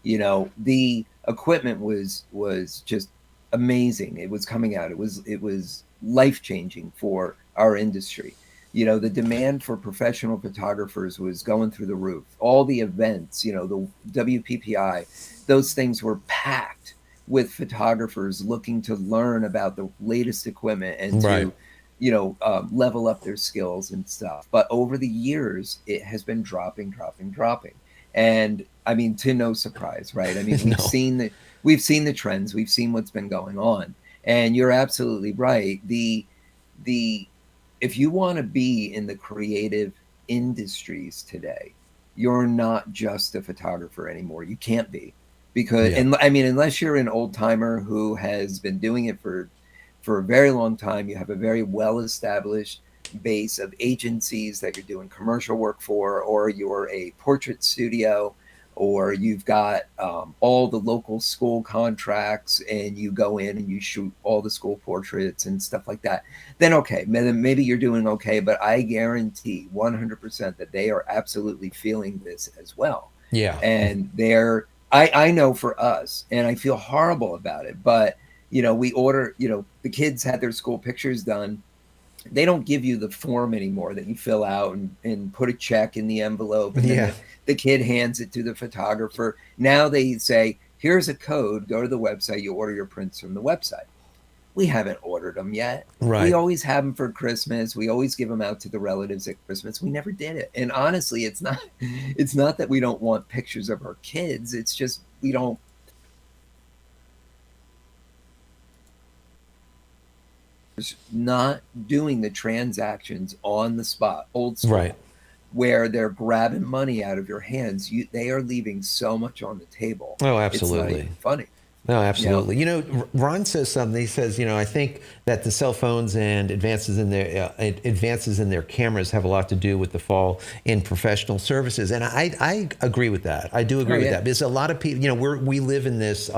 The equipment was just amazing. It was coming out. It was life-changing for our industry. The demand for professional photographers was going through the roof. All the events, the WPPI, those things were packed with photographers looking to learn about the latest equipment and to, level up their skills and stuff. But over the years, it has been dropping. And I mean, to no surprise, right? I mean, we've seen the trends, we've seen what's been going on, and you're absolutely right. If you want to be in the creative industries today, you're not just a photographer anymore. You can't be, because, and I mean, unless you're an old timer who has been doing it for a very long time, you have a very well-established base of agencies that you're doing commercial work for, or you're a portrait studio, or you've got all the local school contracts and you go in and you shoot all the school portraits and stuff like that, then okay, maybe you're doing okay. But I guarantee 100% that they are absolutely feeling this as well. Yeah. And I know for us, and I feel horrible about it, but we order, the kids had their school pictures done. They don't give you the form anymore that you fill out and put a check in the envelope, and then the kid hands it to the photographer. Now they say, here's a code, go to the website, you order your prints from the website. We haven't ordered them yet. Right. We always have them for Christmas. We always give them out to the relatives at Christmas. We never did it. And honestly, it's not that we don't want pictures of our kids. It's just we don't. Not doing the transactions on the spot, old school, Right. where they're grabbing money out of your hands. They are leaving so much on the table. Oh, absolutely. It's not even funny. No, absolutely. Ron says something. He says, I think that the cell phones and advances in their cameras have a lot to do with the fall in professional services, and I agree with that. I do agree with that, because a lot of people, we live in this,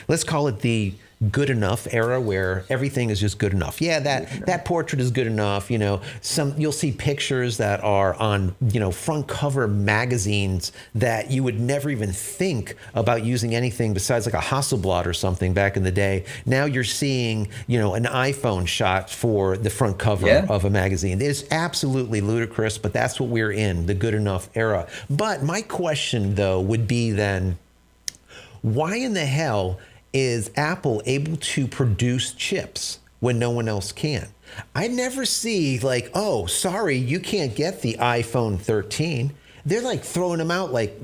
let's call it the good enough era, where everything is just good enough. Yeah, that portrait is good enough. You'll see pictures that are on front cover magazines that you would never even think about using anything besides like a Hasselblad or something back in the day. Now you're seeing an iPhone shot for the front cover of a magazine. It's absolutely ludicrous, but that's what we're in, the good enough era. But my question though would be then, why in the hell is Apple able to produce chips when no one else can. I never see like, oh, sorry, you can't get the iPhone 13. They're like throwing them out like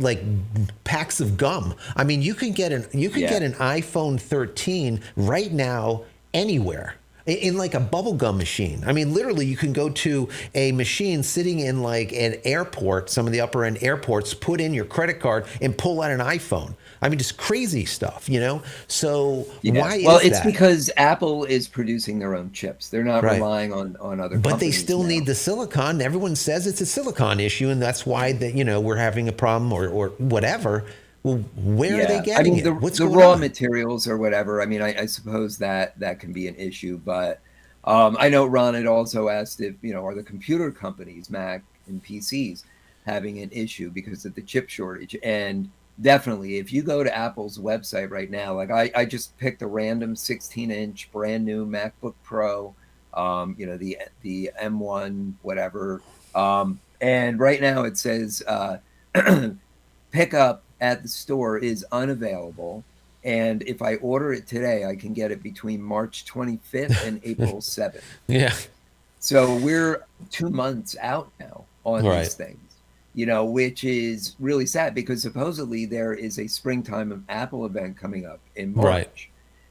packs of gum. I mean, you can get Yeah. an iPhone 13 right now anywhere in like a bubblegum machine. I mean, literally, you can go to a machine sitting in like an airport, some of the upper end airports, put in your credit card and pull out an iPhone. I mean, just crazy stuff, you know? So Yeah. why Well, is it's that? because Apple is producing their own chips. They're not Right. relying on other But they companies still need now. the silicon. Everyone says it's a silicon issue, and that's why that we're having a problem or whatever. Well, where are they Yeah. I getting mean, it? What's the going raw on? materials or whatever. I mean, I suppose that that can be an issue, but I know Ron had also asked if, are the computer companies, Mac and PCs, having an issue because of the chip shortage? And definitely, if you go to Apple's website right now, like I just picked a random 16-inch brand new MacBook Pro, the M1 whatever, and right now it says pickup at the store is unavailable. And if I order it today, I can get it between March 25th and April 7th. Yeah. So we're 2 months out now on Right. these things, which is really sad because supposedly there is a springtime Apple event coming up in Right. March.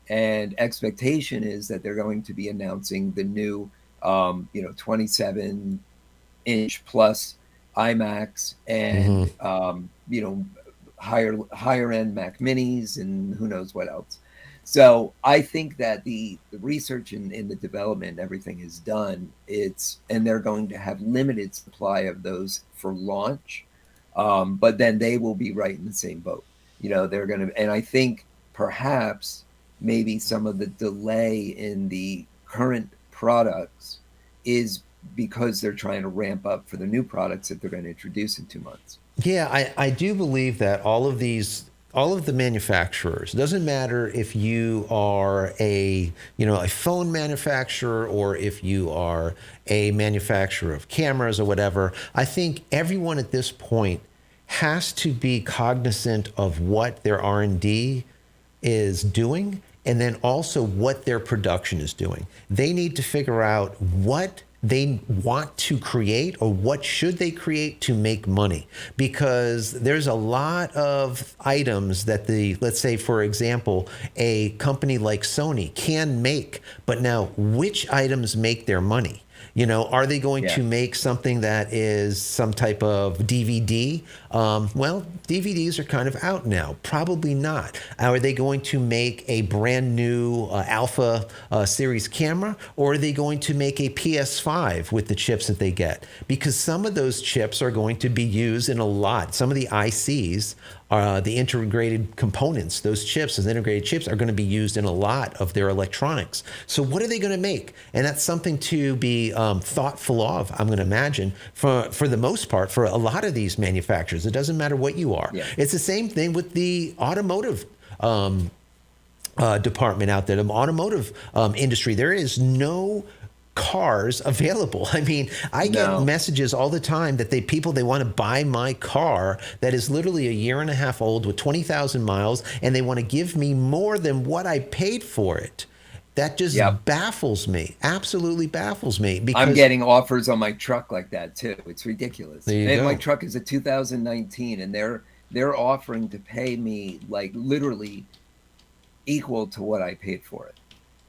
And expectation is that they're going to be announcing the new, 27-inch plus iMacs Hmm. and higher end Mac Minis and who knows what else. So I think that the research and the development and everything is done. And they're going to have limited supply of those for launch, but then they will be right in the same boat. They're going to, and I think perhaps maybe some of the delay in the current products is because they're trying to ramp up for the new products that they're going to introduce in 2 months. Yeah, I do believe that all of the manufacturers, doesn't matter if you are a phone manufacturer or if you are a manufacturer of cameras or whatever. I think everyone at this point has to be cognizant of what their R&D is doing and then also what their production is doing. They need to figure out what they want to create or what should they create to make money, because there's a lot of items that let's say for example a company like Sony can make, but now which items make their money? Are they going Yeah. to make something that is some type of DVD? Well, DVDs are kind of out now. Probably not. Are they going to make a brand new Alpha series camera, or are they going to make a PS5 with the chips that they get? Because some of those chips are going to be used in a lot. Some of the ICs, the integrated components, those chips, those integrated chips are going to be used in a lot of their electronics. So what are they going to make? And that's something to be thoughtful of, I'm going to imagine, for the most part, for a lot of these manufacturers. It doesn't matter what you are. Yeah. It's the same thing with the automotive department out there, the automotive industry. There is no cars available. I mean, I get No. messages all the time that they want to buy my car that is literally a year and a half old with 20,000 miles, and they want to give me more than what I paid for it. That Yep. just baffles me. Absolutely baffles me I'm because getting offers on my truck like that too. It's ridiculous. there you And my go. truck is a 2019 and they're offering to pay me like literally equal to what I paid for it.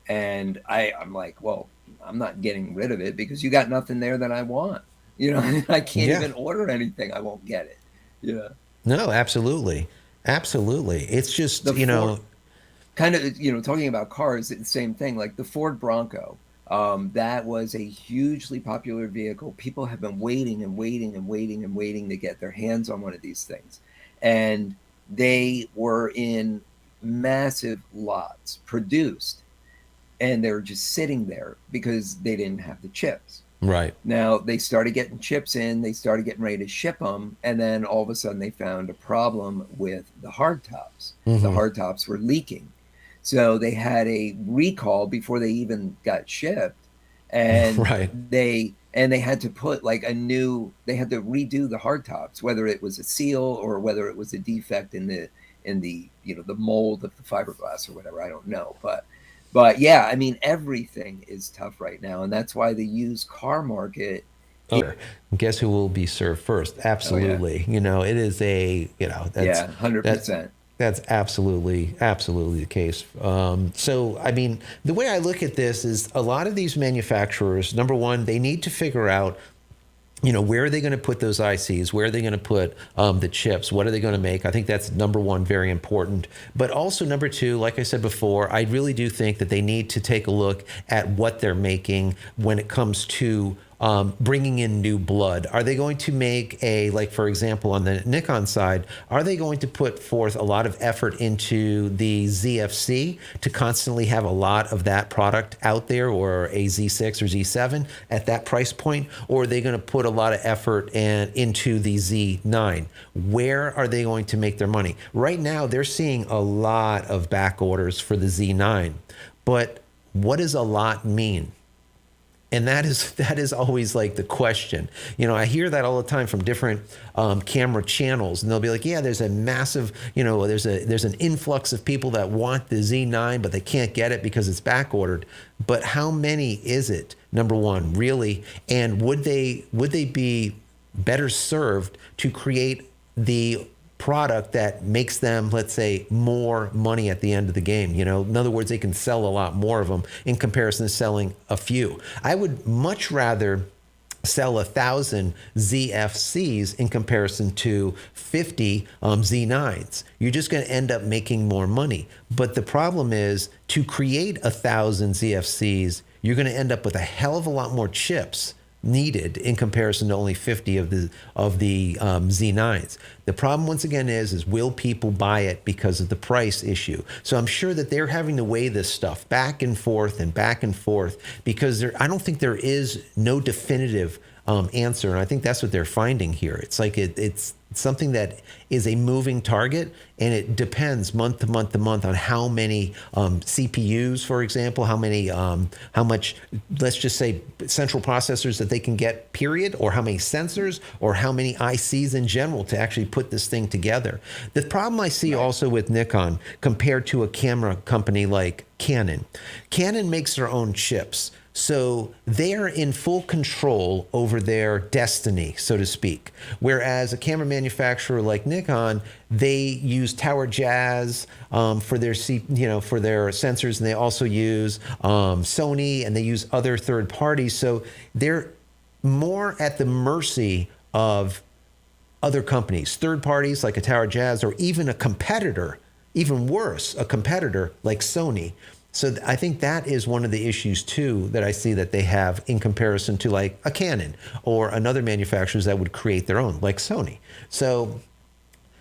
And I'm like, well, I'm not getting rid of it because you got nothing there that I want. I can't Yeah. even order anything. I won't get it. You know, No, absolutely. Absolutely. It's just, the Ford kind of, talking about cars, it's the same thing. Like the Ford Bronco, that was a hugely popular vehicle. People have been waiting and waiting and waiting and waiting to get their hands on one of these things. And they were in massive lots produced and they were just sitting there because they didn't have the chips. right. Now they started getting chips in, they started getting ready to ship them, and then all of a sudden they found a problem with the hard tops. The Hmm. hard tops were leaking. So they had a recall before they even got shipped, and Right. they had to put like they had to redo the hard tops, whether it was a seal or whether it was a defect in the the mold of the fiberglass or whatever, I don't know. But But yeah, I mean, everything is tough right now, and that's why the used car market. Oh, guess who will be served first? Oh yeah, Absolutely. You know, it is a, you know, yeah, 100%. that that's absolutely the case. So, I mean, the way I look at this is a lot of these manufacturers, number one, they need to figure out, you know, where are they going to put those ICs? Where are they going to put the chips? What are they going to make? I think that's number one, very important. But also number two, like I said before, I really do think that they need to take a look at what they're making when it comes to bringing in new blood. Are they going to make a, like, for example, on the Nikon side, are they going to put forth a lot of effort into the ZFC to constantly have a lot of that product out there, or a Z6 or Z7 at that price point? Or are they going to put a lot of effort into the Z9? Where are they going to make their money? Right now, they're seeing a lot of back orders for the Z9. But what does a lot mean? And that is always like the question. You know, I hear that all the time from different camera channels, and they'll be like, "Yeah, there's a massive, you know, there's an influx of people that want the Z9, but they can't get it because it's back ordered." But how many is it? Number one, really, and would they be better served to create the product that makes them, let's say, more money at the end of the game? You know, in other words, they can sell a lot more of them in comparison to selling a few. I would much rather sell 1,000 ZFCs in comparison to 50 Z9s. You're just going to end up making more money. But the problem is, to create 1,000 ZFCs, you're going to end up with a hell of a lot more chips needed in comparison to only 50 of the Z9s. The problem once again is will people buy it because of the price issue? So I'm sure that they're having to weigh this stuff back and forth and back and forth, because I don't think there is no definitive answer, and I think that's what they're finding here. It's like it's something that is a moving target, and it depends month to month to month on how many CPUs, for example, how much, let's just say, central processors that they can get, period, or how many sensors, or how many ICs in general to actually put this thing together. The problem I see also with Nikon compared to a camera company like Canon, Canon makes their own chips. So they're in full control over their destiny, so to speak. Whereas a camera manufacturer like Nikon, they use Tower Jazz for their for their sensors, and they also use Sony, and they use other third parties. So they're more at the mercy of other companies, third parties like a Tower Jazz, or even a competitor, even worse, a competitor like Sony. So I think that is one of the issues too that I see that they have in comparison to like a Canon or another manufacturers that would create their own, like Sony. So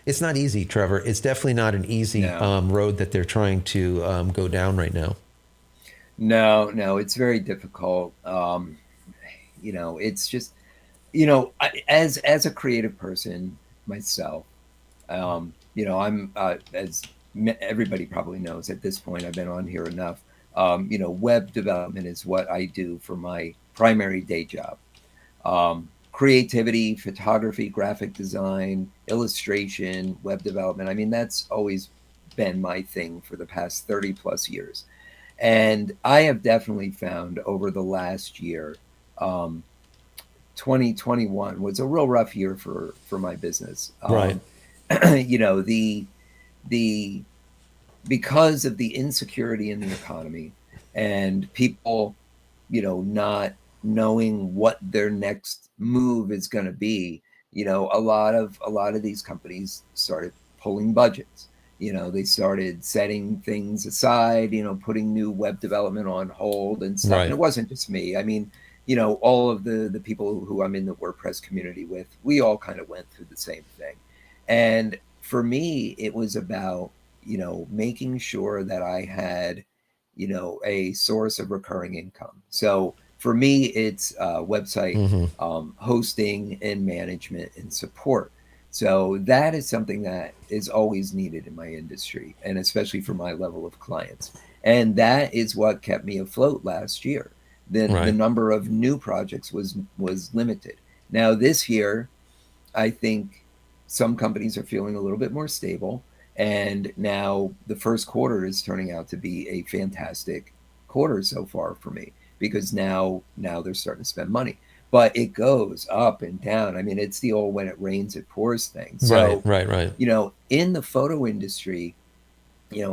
it's not easy, Trevor. It's definitely not an easy No, road that they're trying to go down right now. no, it's very difficult. It's just, as a creative person myself, I'm as everybody probably knows at this point. I've been on here enough. Web development is what I do for my primary day job. Creativity, photography, graphic design, illustration, web development. I mean, that's always been my thing for the past 30 plus years. And I have definitely found over the last year, um, 2021 was a real rough year for my business. Right. The because of the insecurity in the economy and people, not knowing what their next move is going to be, a lot of these companies started pulling budgets. They started setting things aside, putting new web development on hold and stuff. And Right. it wasn't just me. I mean, all of the people who I'm in the WordPress community with, we all kind of went through the same thing. And for me, it was about, making sure that I had, a source of recurring income. So for me, it's website Hmm. hosting and management and support. So that is something that is always needed in my industry, and especially for my level of clients. And that is what kept me afloat last year. The Right. number of new projects was limited. Now this year, I think some companies are feeling a little bit more stable. And now the first quarter is turning out to be a fantastic quarter so far for me, because now they're starting to spend money. But it goes up and down. I mean, it's the old when it rains, it pours thing. Right, So, right. in the photo industry,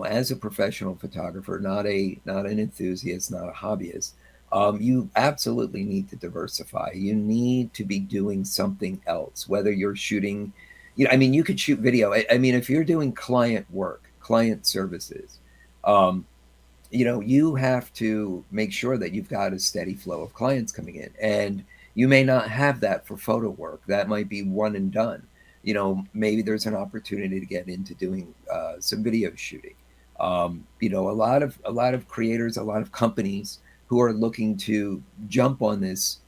as a professional photographer, not an enthusiast, not a hobbyist, you absolutely need to diversify. You need to be doing something else, whether you're shooting, I mean, you could shoot video. I mean, if you're doing client work, client services, um, you have to make sure that you've got a steady flow of clients coming in. And you may not have that for photo work. That might be one and done. Maybe there's an opportunity to get into doing some video shooting. A lot of creators, a lot of companies who are looking to jump on this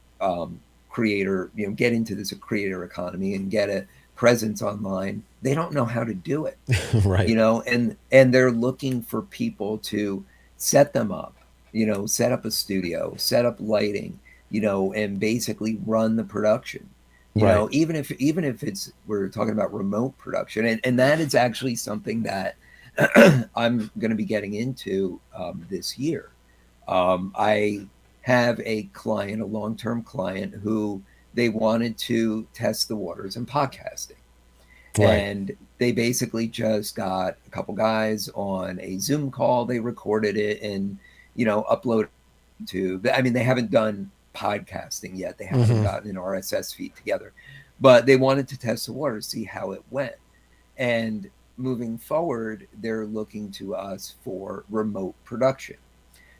creator, get into this creator economy and get a presence online. They don't know how to do it, Right, and they're looking for people to set them up, set up a studio, set up lighting, and basically run the production. right, Even if it's we're talking about remote production, and that is actually something that I'm going to be getting into this year. I have a client, a long-term client, who they wanted to test the waters in podcasting. right, And they basically just got a couple guys on a Zoom call. They recorded it and, uploaded to, I mean, they haven't done podcasting yet. They haven't hmm, gotten an RSS feed together, but they wanted to test the water, see how it went. And moving forward, they're looking to us for remote production.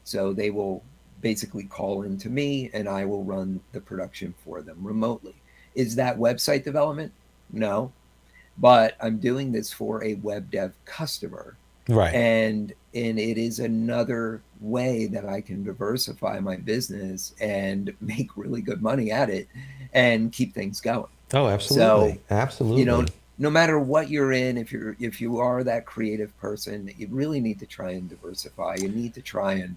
So they will basically call in to me and I will run the production for them remotely. Is that website development? No, but I'm doing this for a web dev customer, right. and it is another way that I can diversify my business and make really good money at it and keep things going. Oh, So, absolutely, you know, absolutely. no matter what you're in, if you are that creative person, you really need to try and diversify. You need to try and,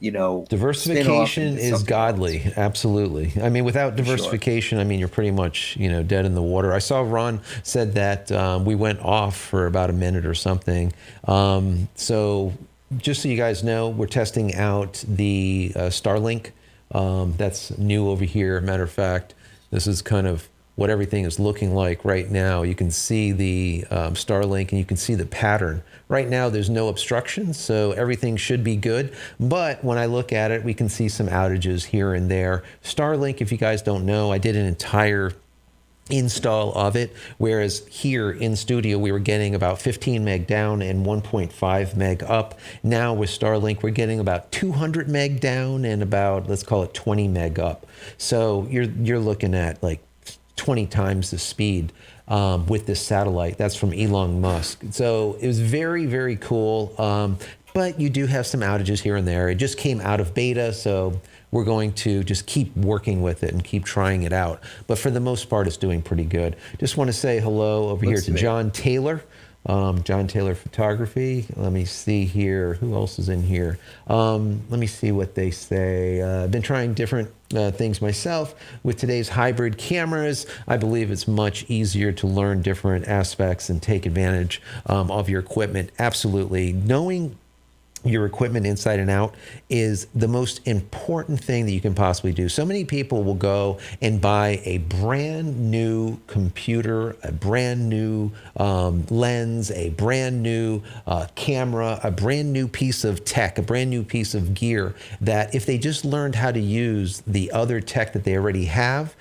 spin off Diversification into is something else, godly. Absolutely. I mean, without for sure. diversification, I mean, you're pretty much, dead in the water. I saw Ron said that we went off for about a minute or something. So just so you guys know, we're testing out the Starlink. That's new over here. Matter of fact, this is kind of what everything is looking like right now. You can see the Starlink and you can see the pattern. Right now, there's no obstructions, so everything should be good. But when I look at it, we can see some outages here and there. Starlink, if you guys don't know, I did an entire install of it, whereas here in studio we were getting about 15 meg down and 1.5 meg up. Now with Starlink we're getting about 200 meg down and about, let's call it 20 meg up. So you're looking at like 20 times the speed with this satellite. That's from Elon Musk. So it was very, very cool. But you do have some outages here and there. It just came out of beta, so we're going to just keep working with it and keep trying it out. But for the most part, it's doing pretty good. Just want to say hello over here Looks to to me. John Taylor. John Taylor Photography. Let me see here. Who else is in here? Let me see what they say. I've been trying different things myself. With today's hybrid cameras, I believe it's much easier to learn different aspects and take advantage of your equipment. Absolutely. Knowing your equipment inside and out is the most important thing that you can possibly do. So many people will go and buy a brand new computer, a brand new lens, a brand new camera, a brand new piece of tech, a brand new piece of gear that if they just learned how to use the other tech that they already have,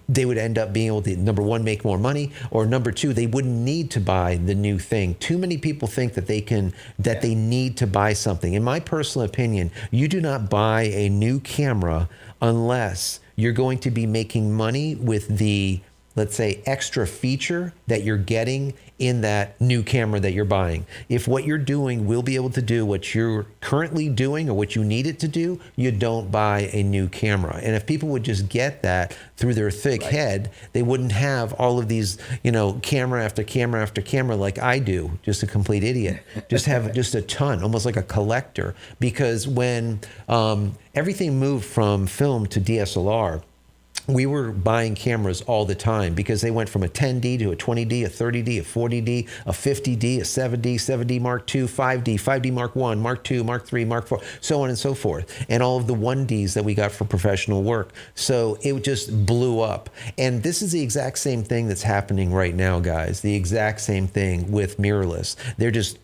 they would end up being able to, number one, make more money, or number two, they wouldn't need to buy the new thing. Too many people think that they need to buy something. In my personal opinion, you do not buy a new camera unless you're going to be making money with the, let's say, extra feature that you're getting in that new camera that you're buying. If what you're doing will be able to do what you're currently doing or what you need it to do, you don't buy a new camera. And if people would just get that through their thick Right. head, they wouldn't have all of these, camera after camera after camera like I do, just a complete idiot. Just have just a ton, almost like a collector. Because when everything moved from film to DSLR, we were buying cameras all the time because they went from a 10D to a 20D, a 30D, a 40D, a 50D, a 7D, 7D Mark II, 5D, 5D Mark I, Mark II, Mark III, Mark IV, so on and so forth. And all of the 1Ds that we got for professional work. So it just blew up. And this is the exact same thing that's happening right now, guys. The exact same thing with mirrorless. They're just,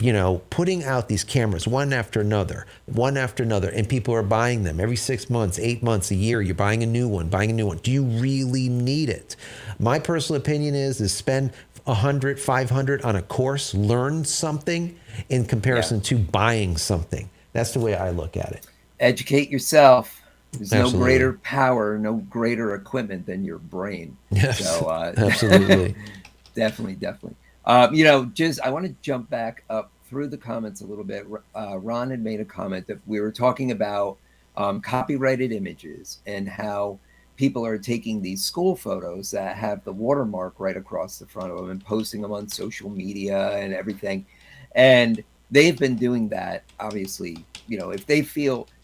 putting out these cameras one after another, and people are buying them every 6 months, 8 months, a year. You're buying a new one. Do you really need it? My personal opinion is spend 100, 500 on a course, learn something in comparison to buying something. That's the way I look at it. Educate yourself. There's Absolutely. no greater power, no greater equipment than your brain. Yes, So, absolutely. definitely. I want to jump back up through the comments a little bit. Ron had made a comment that we were talking about copyrighted images and how people are taking these school photos that have the watermark right across the front of them and posting them on social media and everything. And they've been doing that, obviously, if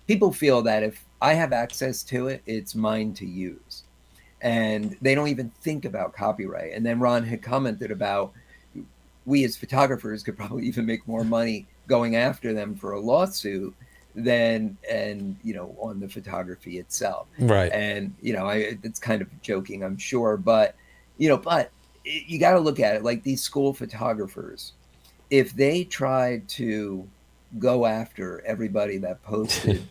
people feel that if I have access to it, it's mine to use. And they don't even think about copyright. And then Ron had commented about we as photographers could probably even make more money going after them for a lawsuit than on the photography itself. Right. And it's kind of joking, I'm sure, but you got to look at it like these school photographers. If they tried to go after everybody that posted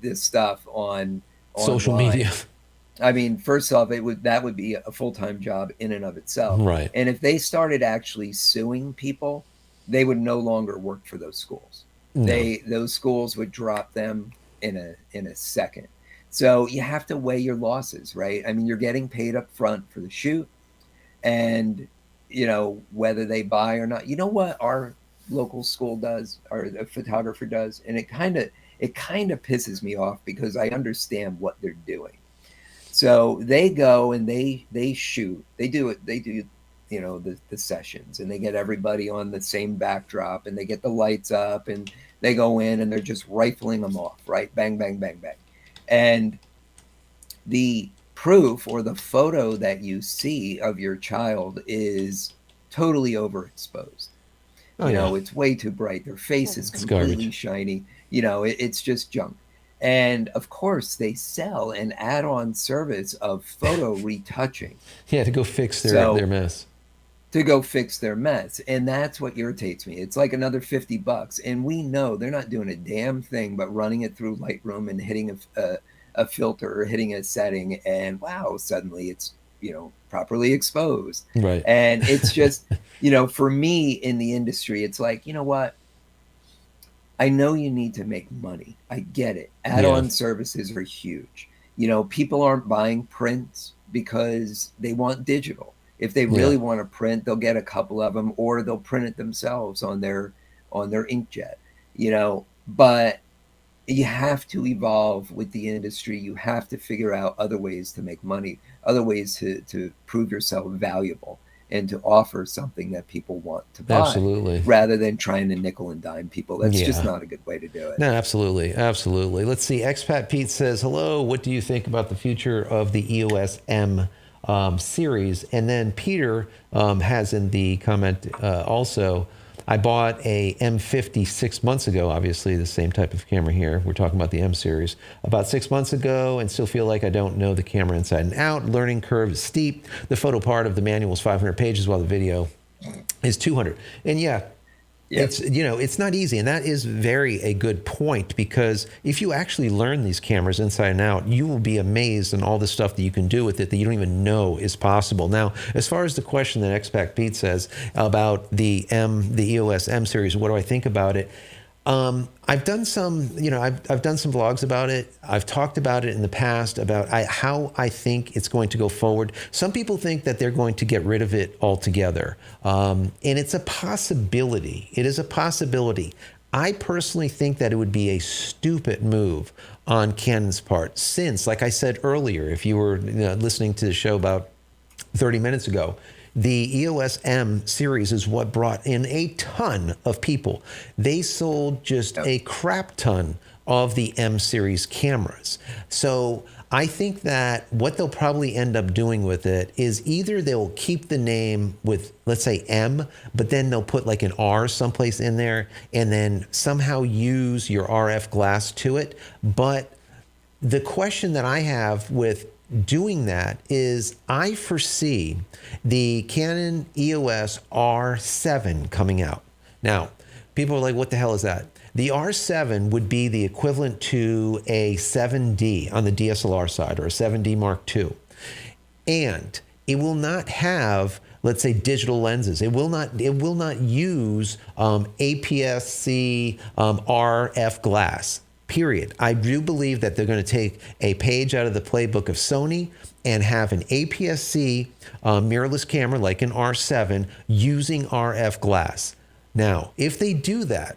this stuff on social online, media, I mean, first off, that would be a full-time job in and of itself. right? And if they started actually suing people, they would no longer work for those schools. No. Those schools would drop them in a second. So you have to weigh your losses, right? I mean, you're getting paid up front for the shoot, and whether they buy or not. You know what our local school does, or a photographer does, and it kind of pisses me off because I understand what they're doing. So they go and they shoot. They do the sessions, and they get everybody on the same backdrop, and they get the lights up, and they go in and they're just rifling them off, right? Bang, bang, bang, bang. And the proof or the photo that you see of your child is totally overexposed. It's way too bright. Their face is completely shiny. It's just junk. And of course, they sell an add-on service of photo retouching. Yeah, to go fix their mess. To go fix their mess. And that's what irritates me. It's like another $50. And we know they're not doing a damn thing but running it through Lightroom and hitting a filter or hitting a setting. And wow, suddenly it's, properly exposed. Right. And it's just, for me in the industry, it's like, you know what? I know you need to make money. I get it. Add-on services are huge. People aren't buying prints because they want digital. If they really want to print, they'll get a couple of them, or they'll print it themselves on their inkjet. But you have to evolve with the industry. You have to figure out other ways to make money, other ways to prove yourself valuable, and to offer something that people want to buy. Absolutely. Rather than trying to nickel and dime people. That's just not a good way to do it. No, absolutely. Let's see. Expat Pete says, hello, what do you think about the future of the EOS M series? And then Peter has in the comment also, I bought a M50 6 months ago, obviously the same type of camera here. We're talking about the M series. About 6 months ago, and still feel like I don't know the camera inside and out. Learning curve is steep. The photo part of the manual is 500 pages while the video is 200. And it's, it's not easy. And that is a good point, because if you actually learn these cameras inside and out, you will be amazed in all the stuff that you can do with it that you don't even know is possible. Now, as far as the question that Expat Pete says about the EOS M series, what do I think about it? I've done some, I've done some vlogs about it. I've talked about it in the past about how I think it's going to go forward. Some people think that they're going to get rid of it altogether. And it's a possibility. It is a possibility. I personally think that it would be a stupid move on Canon's part, since, like I said earlier, if you were listening to the show about 30 minutes ago, the EOS M series is what brought in a ton of people. They sold just a crap ton of the M series cameras. So I think that what they'll probably end up doing with it is either they'll keep the name with, let's say, M, but then they'll put like an R someplace in there and then somehow use your RF glass to it. But the question that I have with doing that is I foresee the Canon EOS R7 coming out. Now, people are like, what the hell is that? The R7 would be the equivalent to a 7D on the DSLR side, or a 7D Mark II. And it will not have, let's say, digital lenses. It will not use APS-C RF glass. Period. I do believe that they're going to take a page out of the playbook of Sony and have an APS-C mirrorless camera like an R7 using RF glass. Now, if they do that,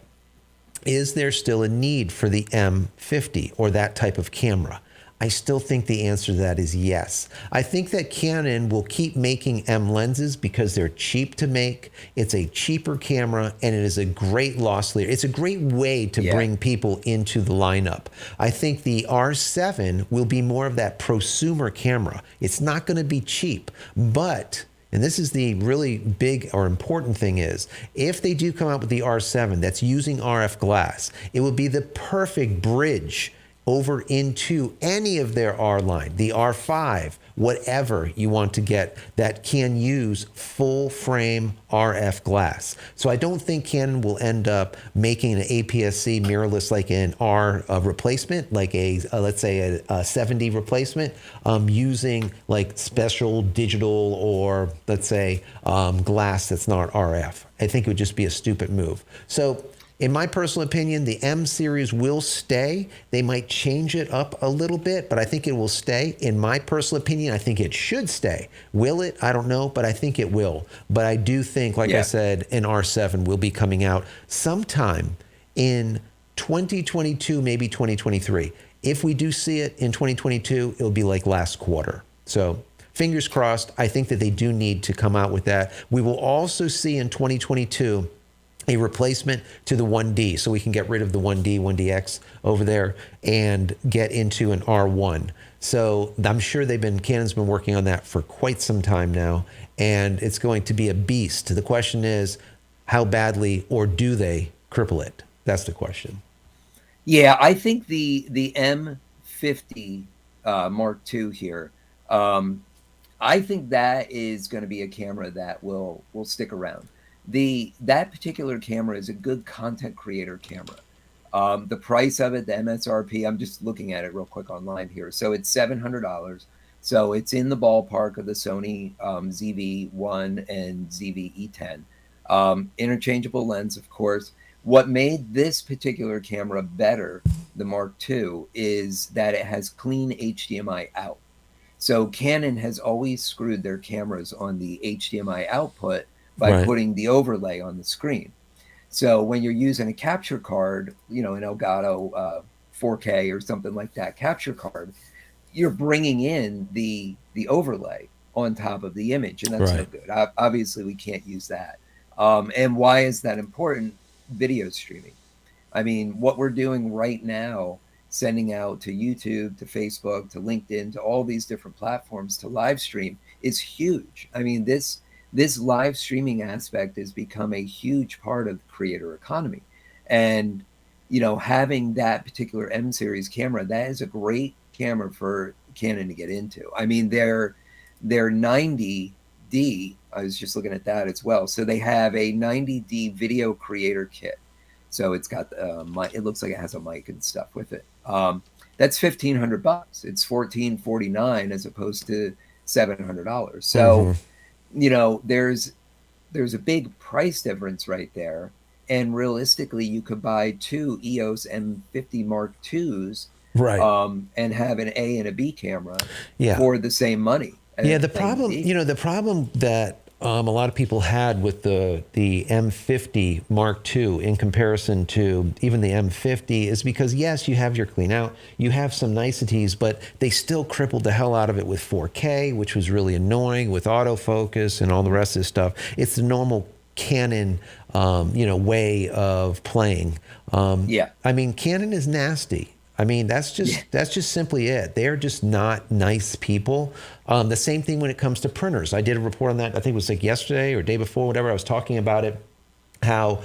is there still a need for the M50 or that type of camera? I still think the answer to that is yes. I think that Canon will keep making M lenses because they're cheap to make. It's a cheaper camera and it is a great loss leader. It's a great way to bring people into the lineup. I think the R7 will be more of that prosumer camera. It's not going to be cheap, but, and this is the really big or important thing, is if they do come out with the R7 that's using RF glass, it will be the perfect bridge over into any of their R line, the R5, whatever you want to get that can use full frame RF glass. So I don't think Canon will end up making an APS-C mirrorless like an R replacement, like a let's say a 7D replacement, using like special digital or let's say glass that's not RF. I think it would just be a stupid move. So in my personal opinion, the M series will stay. They might change it up a little bit, but I think it will stay. In my personal opinion, I think it should stay. Will it? I don't know, but I think it will. But I do think, like I said, an R7 will be coming out sometime in 2022, maybe 2023. If we do see it in 2022, it'll be like last quarter. So fingers crossed. I think that they do need to come out with that. We will also see in 2022 a replacement to the 1D, so we can get rid of the 1D, 1DX over there and get into an R1. So I'm sure Canon's been working on that for quite some time now, and it's going to be a beast. The question is, how badly or do they cripple it? That's the question. Yeah, I think the M50 Mark II here, I think that is going to be a camera that will stick around. That particular camera is a good content creator camera. The price of it, the MSRP, I'm just looking at it real quick online here. So it's $700. So it's in the ballpark of the Sony ZV-1 and ZV-E10. Interchangeable lens, of course. What made this particular camera better, the Mark II, is that it has clean HDMI out. So Canon has always screwed their cameras on the HDMI output by putting the overlay on the screen. So when you're using a capture card, you know, an Elgato 4K or something like that capture card, you're bringing in the overlay on top of the image, and that's no good. Obviously, we can't use that. And why is that important? Video streaming. I mean, what we're doing right now, sending out to YouTube, to Facebook, to LinkedIn, to all these different platforms to live stream is huge. I mean, this live streaming aspect has become a huge part of the creator economy. And, you know, having that particular M series camera, that is a great camera for Canon to get into. I mean, their 90D, I was just looking at that as well. So they have a 90D video creator kit. So it's got it looks like it has a mic and stuff with it. That's $1,500. It's $1,449 as opposed to $700. So you know, there's a big price difference right there. And realistically, you could buy two EOS M50 Mark IIs, and have an A and a B camera for the same money. Yeah, the problem, you know, the problem that a lot of people had with the M50 Mark II in comparison to even the M50 is because, yes, you have your clean out, you have some niceties, but they still crippled the hell out of it with 4K, which was really annoying with autofocus and all the rest of this stuff. It's the normal Canon, you know, way of playing. I mean, Canon is nasty. I mean, that's just simply it. They're just not nice people. The same thing when it comes to printers. I did a report on that. I think it was like yesterday or day before, whatever. I was talking about it. How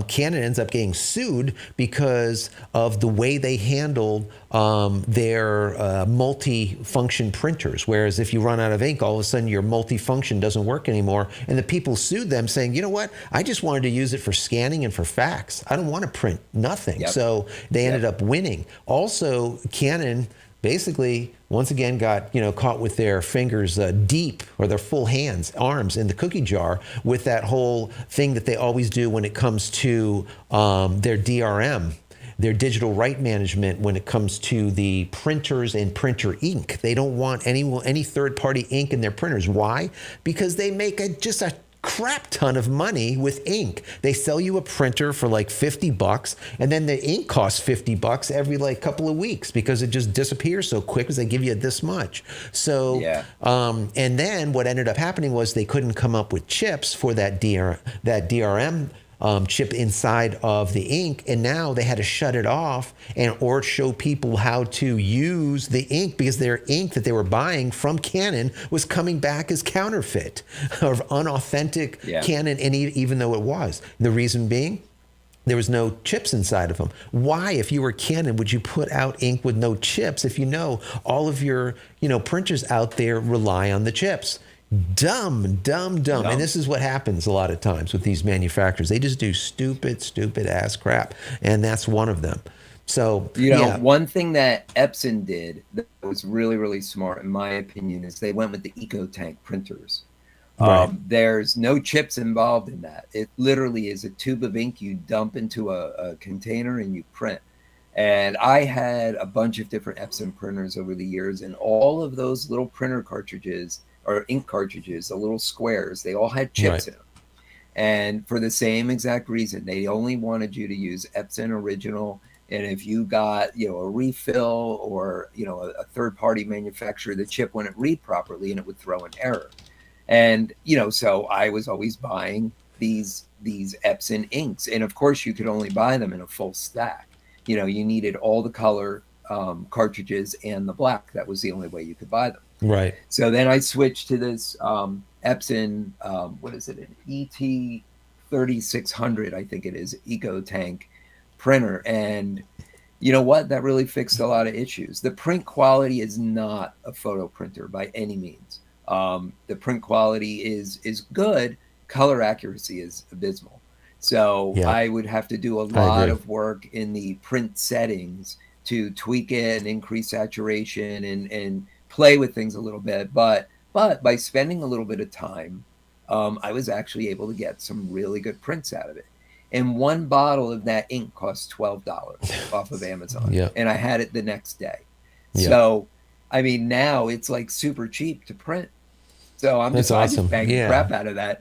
Canon ends up getting sued because of the way they handled their multi-function printers. Whereas if you run out of ink, all of a sudden your multi-function doesn't work anymore. And the people sued them saying, you know what? I just wanted to use it for scanning and for fax. I don't want to print nothing. Yep. So they ended up winning. Also, Canon basically once again got caught with their fingers deep, or their full arms in the cookie jar, with that whole thing that they always do when it comes to their DRM, their digital right management, when it comes to the printers and printer ink. They don't want any third-party ink in their printers. Why? Because they make just a crap ton of money with ink. They sell you a printer for like $50, and then the ink costs $50 every like couple of weeks because it just disappears so quick, because they give you this much. So, yeah. And then what ended up happening was they couldn't come up with chips for that DRM chip inside of the ink, and now they had to shut it off or show people how to use the ink, because their ink that they were buying from Canon was coming back as counterfeit or unauthentic Canon, and even though it was. The reason being, there was no chips inside of them. Why, if you were Canon, would you put out ink with no chips if you know all of your printers out there rely on the chips? Dumb. And this is what happens a lot of times with these manufacturers. They just do stupid ass crap, and that's one of them. So one thing that Epson did that was really, really smart, in my opinion, is they went with the EcoTank printers. Right. There's no chips involved in that. It literally is a tube of ink you dump into a container and you print. And I had a bunch of different Epson printers over the years, and all of those little printer cartridges, or ink cartridges, the little squares, they all had chips in them. And for the same exact reason, they only wanted you to use Epson original. And if you got, a refill or, a third-party manufacturer, the chip wouldn't read properly and it would throw an error. And, so I was always buying these Epson inks. And of course, you could only buy them in a full stack. You needed all the color cartridges and the black. That was the only way you could buy them. Right. So then I switched to this Epson, what is it, an ET3600, I think it is, EcoTank printer. And you know what? That really fixed a lot of issues. The print quality is not a photo printer by any means. The print quality is good. Color accuracy is abysmal. So I would have to do a lot of work in the print settings to tweak it and increase saturation and play with things a little bit. But by spending a little bit of time, I was actually able to get some really good prints out of it. And one bottle of that ink cost $12 off of Amazon. And I had it the next day. So, I mean, now it's like super cheap to print. So I just banged the crap out of that.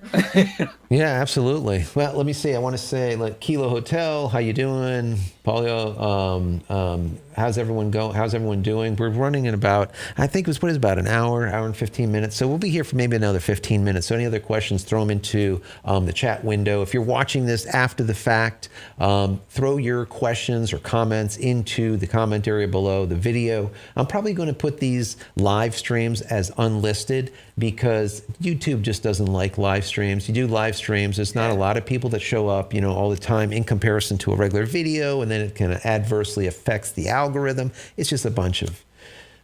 Yeah, absolutely. Well, let me see. I want to say, like, Kilo Hotel, how you doing? Paulio, how's everyone going? How's everyone doing? We're running in about, I think it was about an hour and 15 minutes. So we'll be here for maybe another 15 minutes. So any other questions, throw them into the chat window. If you're watching this after the fact, throw your questions or comments into the comment area below the video. I'm probably going to put these live streams as unlisted, because YouTube just doesn't like live streams. You do live streams, there's not a lot of people that show up, all the time in comparison to a regular video, and then it kind of adversely affects the algorithm. It's just a bunch of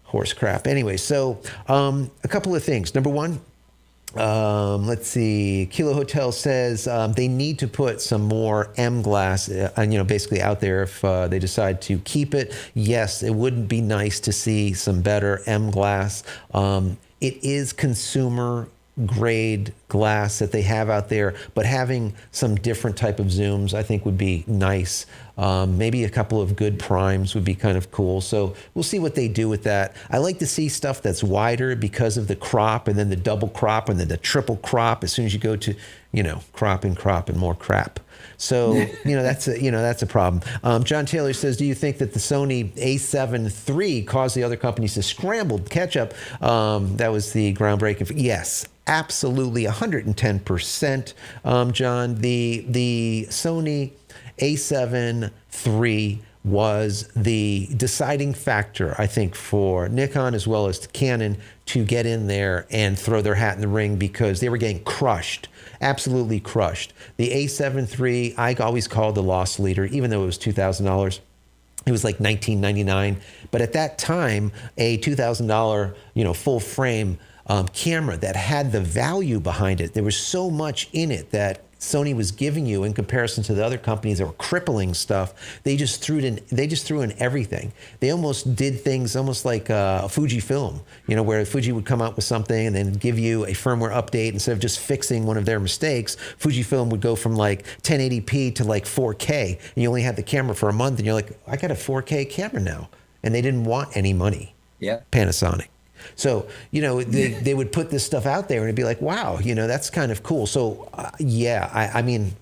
horse crap. Anyway, so a couple of things. Number one, let's see. Kilo Hotel says they need to put some more M glass, basically out there if they decide to keep it. Yes, it wouldn't be nice to see some better M glass. It is consumer grade glass that they have out there, but having some different type of zooms, I think, would be nice. Maybe a couple of good primes would be kind of cool. So we'll see what they do with that. I like to see stuff that's wider because of the crop, and then the double crop, and then the triple crop as soon as you go to, crop and more crap. So, that's a problem. John Taylor says, do you think that the Sony A7 III caused the other companies to scramble to catch up? That was the groundbreaking. Yes, absolutely, 110%. John, the Sony A7 III was the deciding factor, I think, for Nikon as well as Canon to get in there and throw their hat in the ring, because they were getting crushed, absolutely crushed. The A7 III, I always called the loss leader, even though it was $2,000. It was like $19.99, but at that time, a $2,000, full frame camera that had the value behind it. There was so much in it that Sony was giving you in comparison to the other companies that were crippling stuff. They just threw it in. They just threw in everything. They almost did things almost like Fujifilm, where Fuji would come out with something and then give you a firmware update instead of just fixing one of their mistakes. Fujifilm would go from like 1080p to like 4K, and you only had the camera for a month, and you're like, I got a 4K camera now, and they didn't want any money. Yeah, Panasonic. So, they would put this stuff out there and it'd be like, wow, that's kind of cool. So, I mean,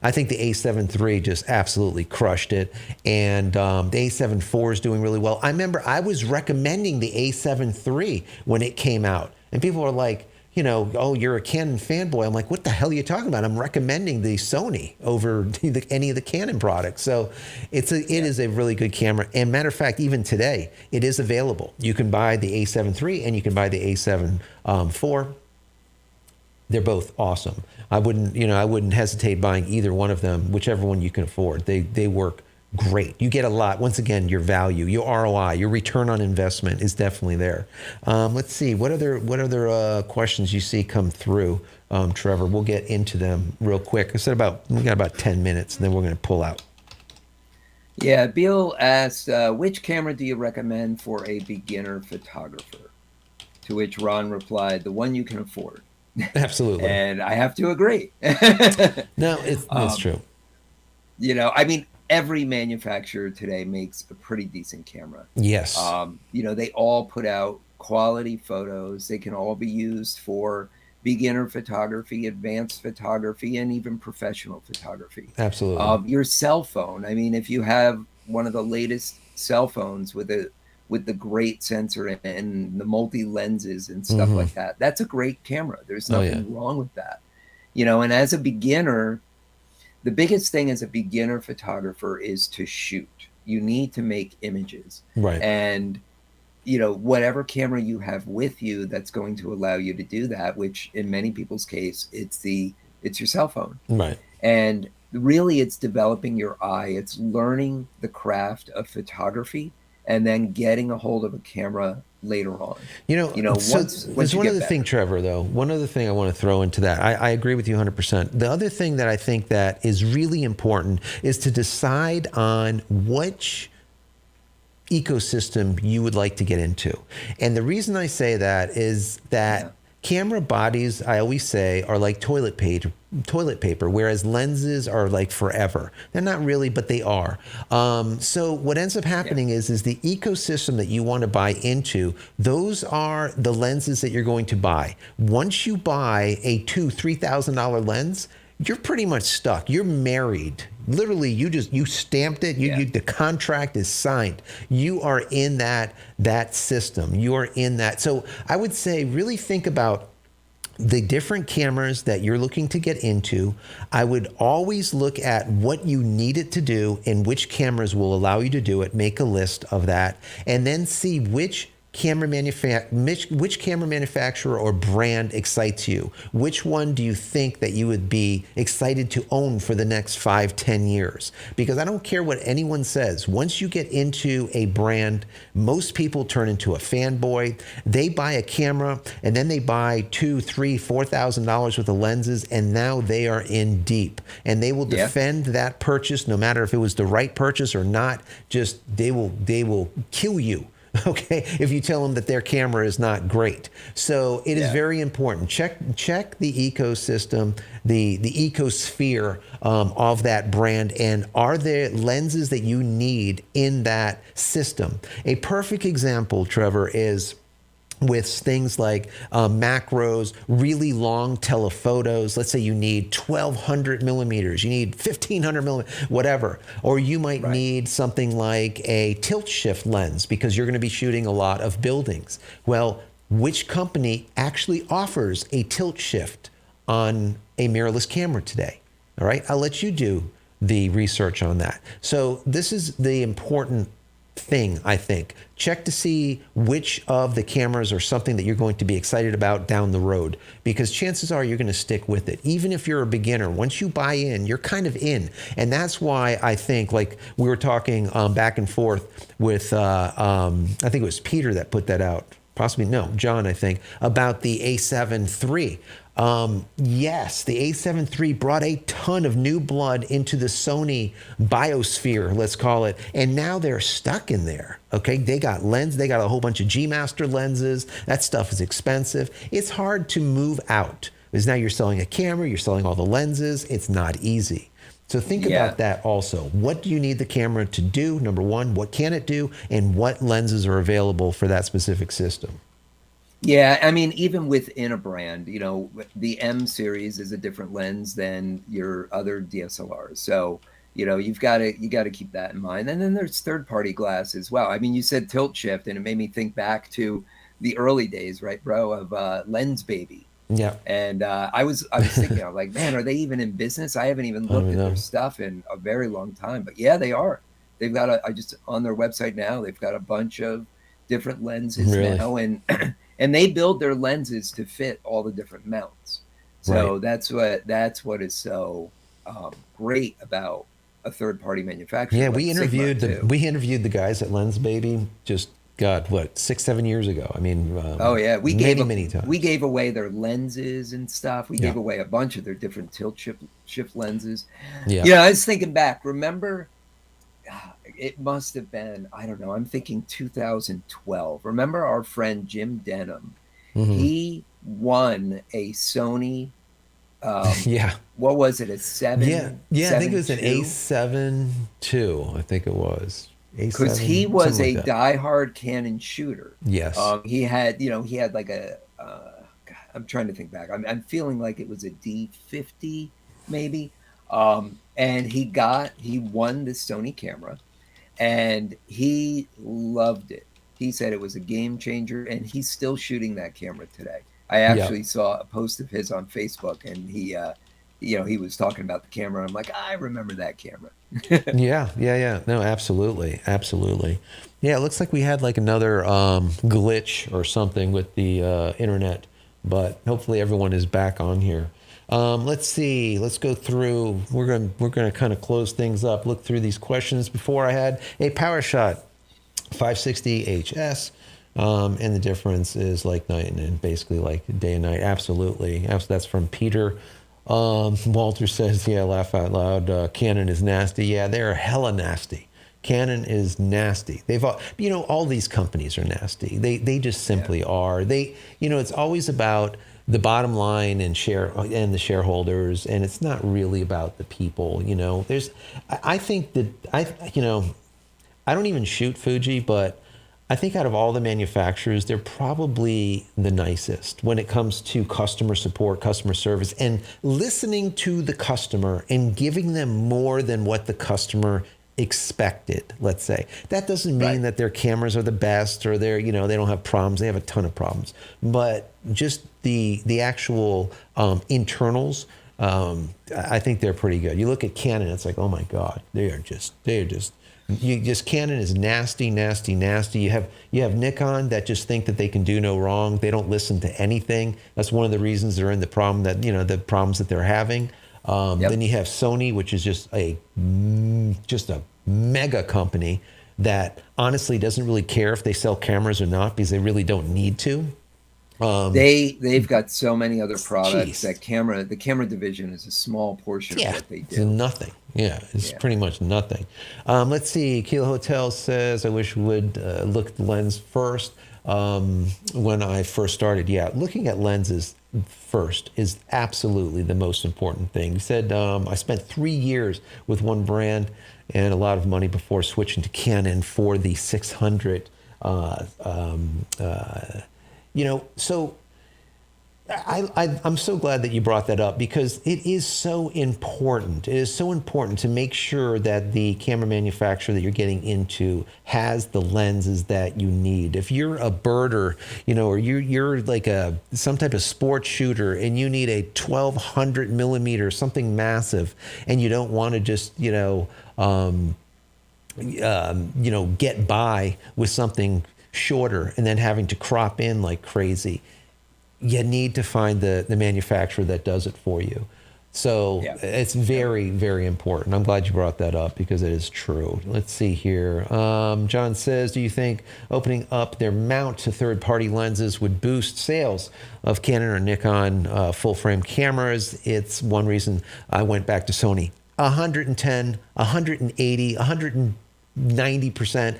I think the A7 III just absolutely crushed it. And the A7 IV is doing really well. I remember I was recommending the A7 III when it came out. And people were like, oh, you're a Canon fanboy. I'm like, what the hell are you talking about? I'm recommending the Sony over any of the Canon products. So it is a really good camera. And matter of fact, even today, it is available. You can buy the A7 III and you can buy the A7 IV. They're both awesome. I wouldn't hesitate buying either one of them, whichever one you can afford. They work great. You get a lot. Once again, your value, your ROI, your return on investment is definitely there. Let's see what other questions you see come through, Trevor. We'll get into them real quick. We got about 10 minutes, and then we're going to pull out. Yeah, Bill asked, which camera do you recommend for a beginner photographer? To which Ron replied, the one you can afford. Absolutely. And I have to agree. No, it's true. I mean, every manufacturer today makes a pretty decent camera. Yes. They all put out quality photos. They can all be used for beginner photography, advanced photography, and even professional photography. Absolutely. Your cell phone. I mean, if you have one of the latest cell phones with the great sensor and the multi lenses and stuff like that, that's a great camera. There's nothing wrong with that. And as a beginner, the biggest thing as a beginner photographer is to shoot. You need to make images. Right. And, whatever camera you have with you that's going to allow you to do that, which in many people's case, it's your cell phone. Right. And really it's developing your eye. It's learning the craft of photography and then getting a hold of a camera later on. There's one other thing, Trevor, though. One other thing I want to throw into that. I agree with you 100%. The other thing that I think that is really important is to decide on which ecosystem you would like to get into. And the reason I say that is that camera bodies, I always say, are like toilet paper, whereas lenses are like forever. They're not really, but they are. So what ends up happening is the ecosystem that you want to buy into, those are the lenses that you're going to buy. Once you buy a $2,000-$3,000 lens, you're pretty much stuck. You're married. Literally, you stamped it. The contract is signed. You are in that system. You are in that. So I would say really think about the different cameras that you're looking to get into. I would always look at what you need it to do and which cameras will allow you to do it. Make a list of that, and then see which camera manufacturer or brand excites you. Which one do you think that you would be excited to own for the next 5-10 years? Because I don't care what anyone says. Once you get into a brand, most people turn into a fanboy. They buy a camera and then they buy $2,000, $3,000, $4,000 worth of lenses, and now they are in deep. And they will defend that purchase, no matter if it was the right purchase or not. Just they will kill you. Okay, if you tell them that their camera is not great. So it is very important. Check the ecosystem, the ecosphere of that brand, and are there lenses that you need in that system? A perfect example, Trevor, is with things like macros, really long telephotos. Let's say you need 1200 millimeters, you need 1500 millimeters, whatever. Or you might need something like a tilt shift lens because you're going to be shooting a lot of buildings. Well, which company actually offers a tilt shift on a mirrorless camera today? All right, I'll let you do the research on that. So this is the important thing, I think. Check to see which of the cameras are something that you're going to be excited about down the road, because chances are you're going to stick with it. Even if you're a beginner, once you buy in, you're kind of in. And that's why I think, like we were talking back and forth with, I think it was Peter that put that out. Possibly, no, John, I think, about the A7 III. Yes, the A7 III brought a ton of new blood into the Sony biosphere, let's call it, and now they're stuck in there. Okay, they got a whole bunch of G Master lenses. That stuff is expensive. It's hard to move out because now you're selling a camera, you're selling all the lenses. It's not easy. So think about that also. What do you need the camera to do? Number one, what can it do? And what lenses are available for that specific system? Yeah, I mean, even within a brand, you know, the M series is a different lens than your other DSLRs. So, you know, you got to keep that in mind. And then there's third-party glass as well. I mean, you said tilt shift, and it made me think back to the early days, right, bro, of Lens Baby. Yeah. And I was thinking, I'm like, man, are they even in business? I haven't even I don't looked at know. their stuff in a very long time. But yeah, they are. They've got I just on their website now, they've got a bunch of different lenses Really? now, and and they build their lenses to fit all the different mounts. Right. So that's what is so great about a third party manufacturer Yeah, like Sigma too. we interviewed the guys at Lens Baby just God, what, 6, 7 years ago? I mean, Oh yeah, many we times. gave away their lenses and stuff. We Yeah, gave away a bunch of their different tilt shift lenses. yeah, You know, I was thinking back. Remember, it must have been, I don't know. I'm thinking 2012. Remember our friend Jim Denham? hmm He won a Sony. Um, yeah, what was it? A yeah, seven yeah. I think it seven was an two. A7 II. I think it was Because he A7, was something like a that. diehard Canon shooter. Yes. He had like a. God, I'm trying to think back. I'm feeling like it was a D50 maybe. And he won this Sony camera, and he loved it. He said it was a game changer, and he's still shooting that camera today. I Yeah. actually saw a post of his on Facebook, and he was talking about the camera. I'm like, I remember that camera. Yeah, yeah, yeah. No, absolutely, absolutely. Yeah, it looks like we had like another glitch or something with the internet, but hopefully everyone is back on here. Let's see. Let's go through. We're gonna kind of close things up. Look through these questions. Before I had a power shot 560 HS. And the difference is like night and basically like day and night. Absolutely. That's from Peter. Walter says, yeah, laugh out loud. Canon is nasty. Yeah, they're hella nasty. Canon is nasty. They've all, all these companies are nasty. They just Yeah. simply are. It's always about the bottom line and the shareholders, and it's not really about the people. I think that I don't even shoot Fuji, but I think out of all the manufacturers, they're probably the nicest when it comes to customer support, customer service, and listening to the customer and giving them more than what the customer expected, let's say. That doesn't mean Right. that their cameras are the best or they don't have problems. They have a ton of problems. But just the actual internals, I think they're pretty good. You look at Canon, it's like, oh my God, Canon is nasty, nasty, nasty. You have Nikon that just think that they can do no wrong. They don't listen to anything. That's one of the reasons they're in the problems that they're having. Then Yep. you have Sony, which is just a mega company that honestly doesn't really care if they sell cameras or not because they really don't need to. They've got so many other products. Jeez. The camera division is a small portion of Yeah, what they it's do. nothing. Yeah, it's Yeah. pretty much nothing. Let's see. Kilo Hotel says, I wish we would look at the lens first when I first started. Yeah, looking at lenses first is absolutely the most important thing. He said, I spent 3 years with one brand and a lot of money before switching to Canon for the 600. So I'm so glad that you brought that up because it is so important. It is so important to make sure that the camera manufacturer that you're getting into has the lenses that you need. If you're a birder, or you're like some type of sports shooter and you need a 1200 millimeter, something massive, and you don't want to just, get by with something shorter and then having to crop in like crazy, you need to find the manufacturer that does it for you. So Yeah. it's very, very important. I'm glad you brought that up because it is true. Let's see here. John says, do you think opening up their mount to third-party lenses would boost sales of Canon or Nikon full-frame cameras? It's one reason I went back to Sony. 110, 180, 190%.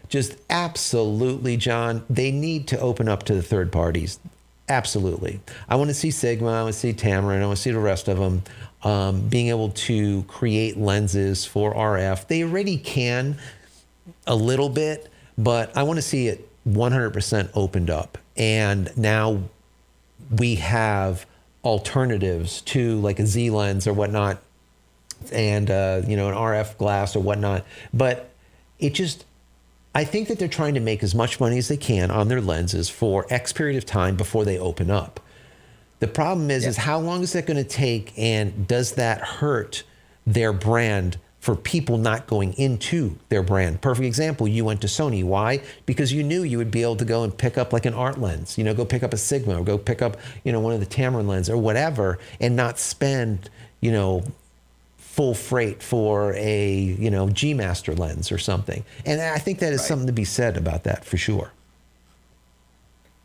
Just absolutely, John. They need to open up to the third parties. Absolutely. I want to see Sigma, I want to see Tamron, I want to see the rest of them being able to create lenses for RF. They already can a little bit, but I want to see it 100% opened up. And now we have alternatives to like a Z lens or whatnot, and an RF glass or whatnot. But it just, I think that they're trying to make as much money as they can on their lenses for X period of time before they open up. The problem is how long is that going to take, and does that hurt their brand for people not going into their brand? Perfect example, you went to Sony. Why? Because you knew you would be able to go and pick up like an art lens, go pick up a Sigma or go pick up, one of the Tamron lenses or whatever, and not spend, full freight for a G Master lens or something. And I think that is something to be said about that for sure.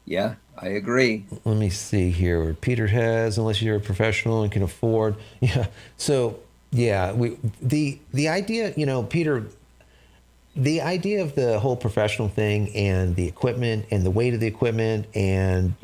Yeah, I agree. Let me see here. Peter has, unless you're a professional and can afford. Yeah. So yeah, the idea, Peter, the idea of the whole professional thing and the equipment and the weight of the equipment and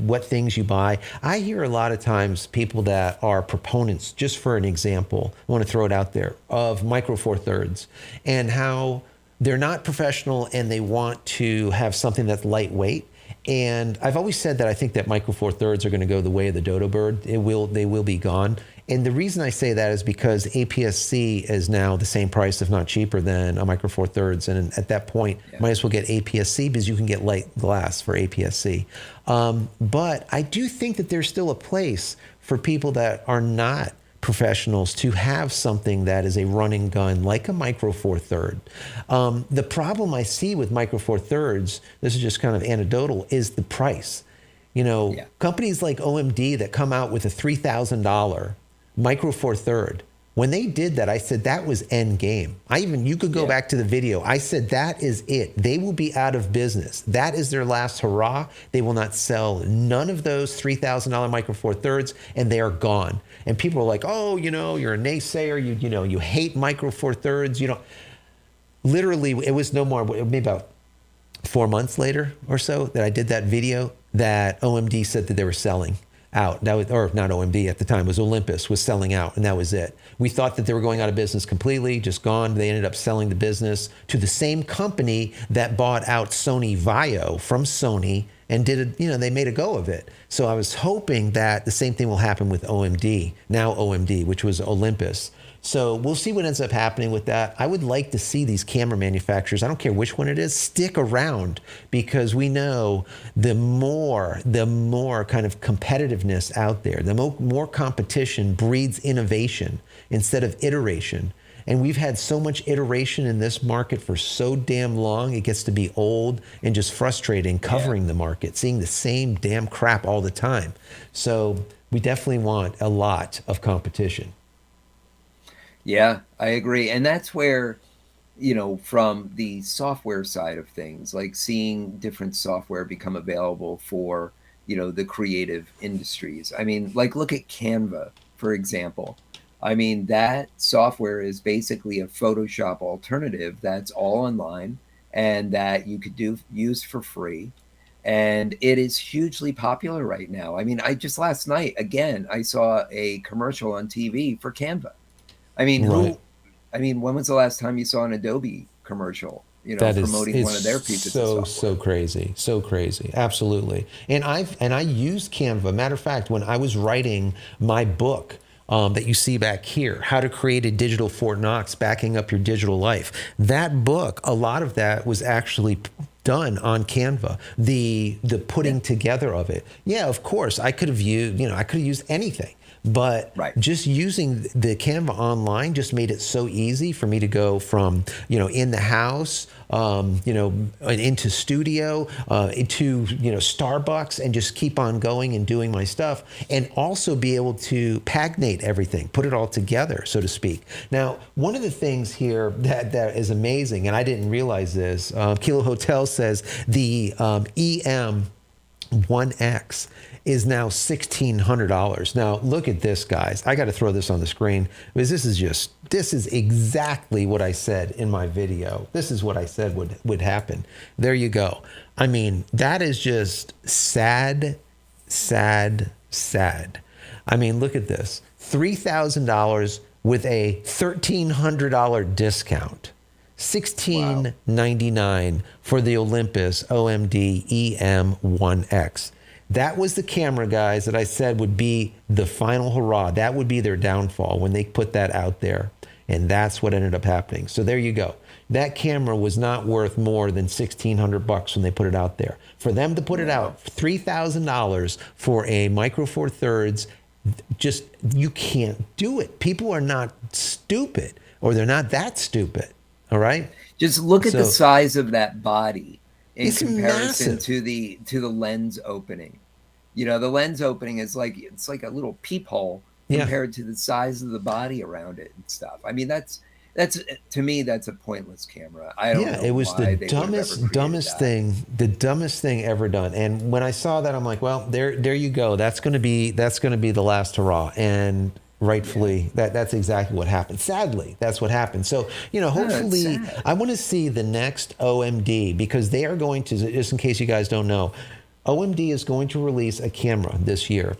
what things you buy. I hear a lot of times people that are proponents, just for an example, I want to throw it out there, of Micro Four Thirds and how they're not professional and they want to have something that's lightweight. And I've always said that I think that Micro Four Thirds are going to go the way of the dodo bird. They will be gone. And the reason I say that is because APS-C is now the same price, if not cheaper, than a Micro Four Thirds. And at that point, might as well get APS-C because you can get light glass for APS-C. But I do think that there's still a place for people that are not professionals to have something that is a running gun like a Micro Four Third. The problem I see with Micro Four Thirds, this is just kind of anecdotal, is the price. Companies like OMD that come out with a $3,000 Micro Four Third. When they did that, I said that was end game. You could go back to the video. I said that is it. They will be out of business. That is their last hurrah. They will not sell none of those $3,000 Micro Four Thirds, and they are gone. And people are like, oh, you're a naysayer. You hate Micro Four Thirds. Literally, it was no more, maybe about 4 months later or so that I did that video that OMD said that they were selling out. That was, or not OMD at the time, it was Olympus was selling out, and that was it. We thought that they were going out of business completely, just gone. They ended up selling the business to the same company that bought out Sony Vaio from Sony and they made a go of it. So I was hoping that the same thing will happen with OMD, now OMD, which was Olympus. So we'll see what ends up happening with that. I would like to see these camera manufacturers, I don't care which one it is, stick around, because we know the more kind of competitiveness out there, the more competition breeds innovation instead of iteration. And we've had so much iteration in this market for so damn long, it gets to be old and just frustrating covering the market, seeing the same damn crap all the time. So we definitely want a lot of competition. Yeah, I agree. And that's where, from the software side of things, like seeing different software become available for, the creative industries. I mean, like look at Canva, for example. I mean, that software is basically a Photoshop alternative that's all online and that you could use for free. And it is hugely popular right now. I mean, I just last night, again, I saw a commercial on TV for Canva. I mean, Right. when was the last time you saw an Adobe commercial? That promoting one of their is pieces of so software. crazy, so crazy, absolutely. And I used Canva. Matter of fact, when I was writing my book that you see back here, How to Create a Digital Fort Knox, Backing Up Your Digital Life, that book, a lot of that was actually done on Canva. The Yeah. putting together of it. Yeah, of course, I could have used I could have used anything. But Right. just using the Canva online just made it so easy for me to go from, in the house, into studio, into, Starbucks, and just keep on going and doing my stuff, and also be able to paginate everything, put it all together, so to speak. Now, one of the things here that is amazing, and I didn't realize this, Kilo Hotel says the EM 1X is now $1,600. Now, look at this, guys. I got to throw this on the screen because this is exactly what I said in my video. This is what I said would happen. There you go. I mean, that is just sad, sad, sad. I mean, look at this. $3,000 with a $1,300 discount. Wow. $1699 for the Olympus OMD EM1X. That was the camera, guys, that I said would be the final hurrah. That would be their downfall when they put that out there. And that's what ended up happening. So there you go. That camera was not worth more than $1,600 when they put it out there. For them to put it out $3,000 for a Micro Four Thirds, just, you can't do it. People are not stupid, or they're not that stupid. All right. Just look at the So size of that body in it's comparison massive. to the lens opening. The lens opening is like it's like a little peephole Yeah. compared to the size of the body around it and stuff. I mean, that's to me that's a pointless camera. I don't Yeah, know it was the why they would have ever created that. the dumbest thing ever done. And when I saw that, I'm like, well, there you go. That's gonna be the last hurrah. And Yeah. rightfully, that's exactly what happened. Sadly, that's what happened. So, No, it's hopefully, sad. I want to see the next OMD, because they are going to, just in case you guys don't know, OMD is going to release a camera this year.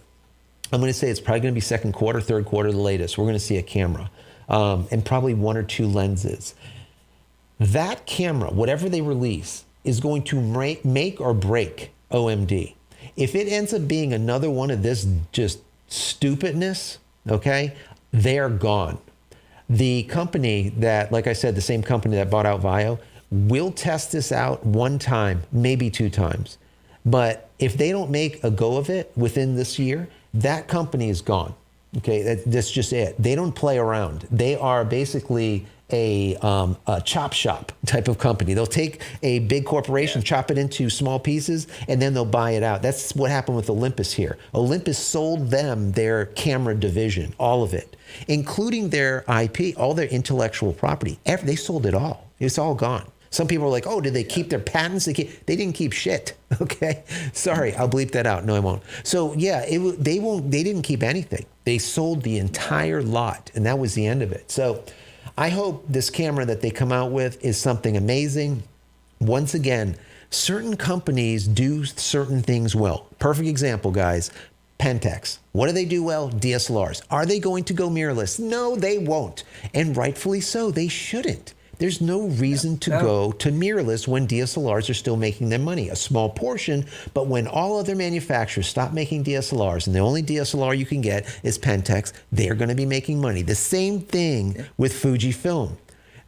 I'm going to say it's probably going to be second quarter, third quarter, the latest. We're going to see a camera, and probably one or two lenses. That camera, whatever they release, is going to make or break OMD. If it ends up being another one of this just stupidness, okay, they're gone. The company that, like I said, the same company that bought out Vio, will test this out one time, maybe two times. But if they don't make a go of it within this year, that company is gone. Okay, that's just it. They don't play around. They are basically a chop shop type of company. They'll take a big corporation, Yeah. chop it into small pieces, and then they'll buy it out. That's what happened with Olympus here. Olympus sold them their camera division, all of it, including their IP, all their intellectual property. They sold it all. It's all gone. Some people are like, oh, did they keep their patents? They didn't keep shit. Okay. Sorry, I'll bleep that out. No, I won't. So yeah, they didn't keep anything. They sold the entire lot, and that was the end of it. So I hope this camera that they come out with is something amazing. Once again, certain companies do certain things well. Perfect example, guys. Pentax. What do they do well? DSLRs. Are they going to go mirrorless? No, they won't. And rightfully so. They shouldn't. There's no reason to No. go to mirrorless when DSLRs are still making them money. A small portion, but when all other manufacturers stop making DSLRs and the only DSLR you can get is Pentax, they're going to be making money. The same thing with Fujifilm.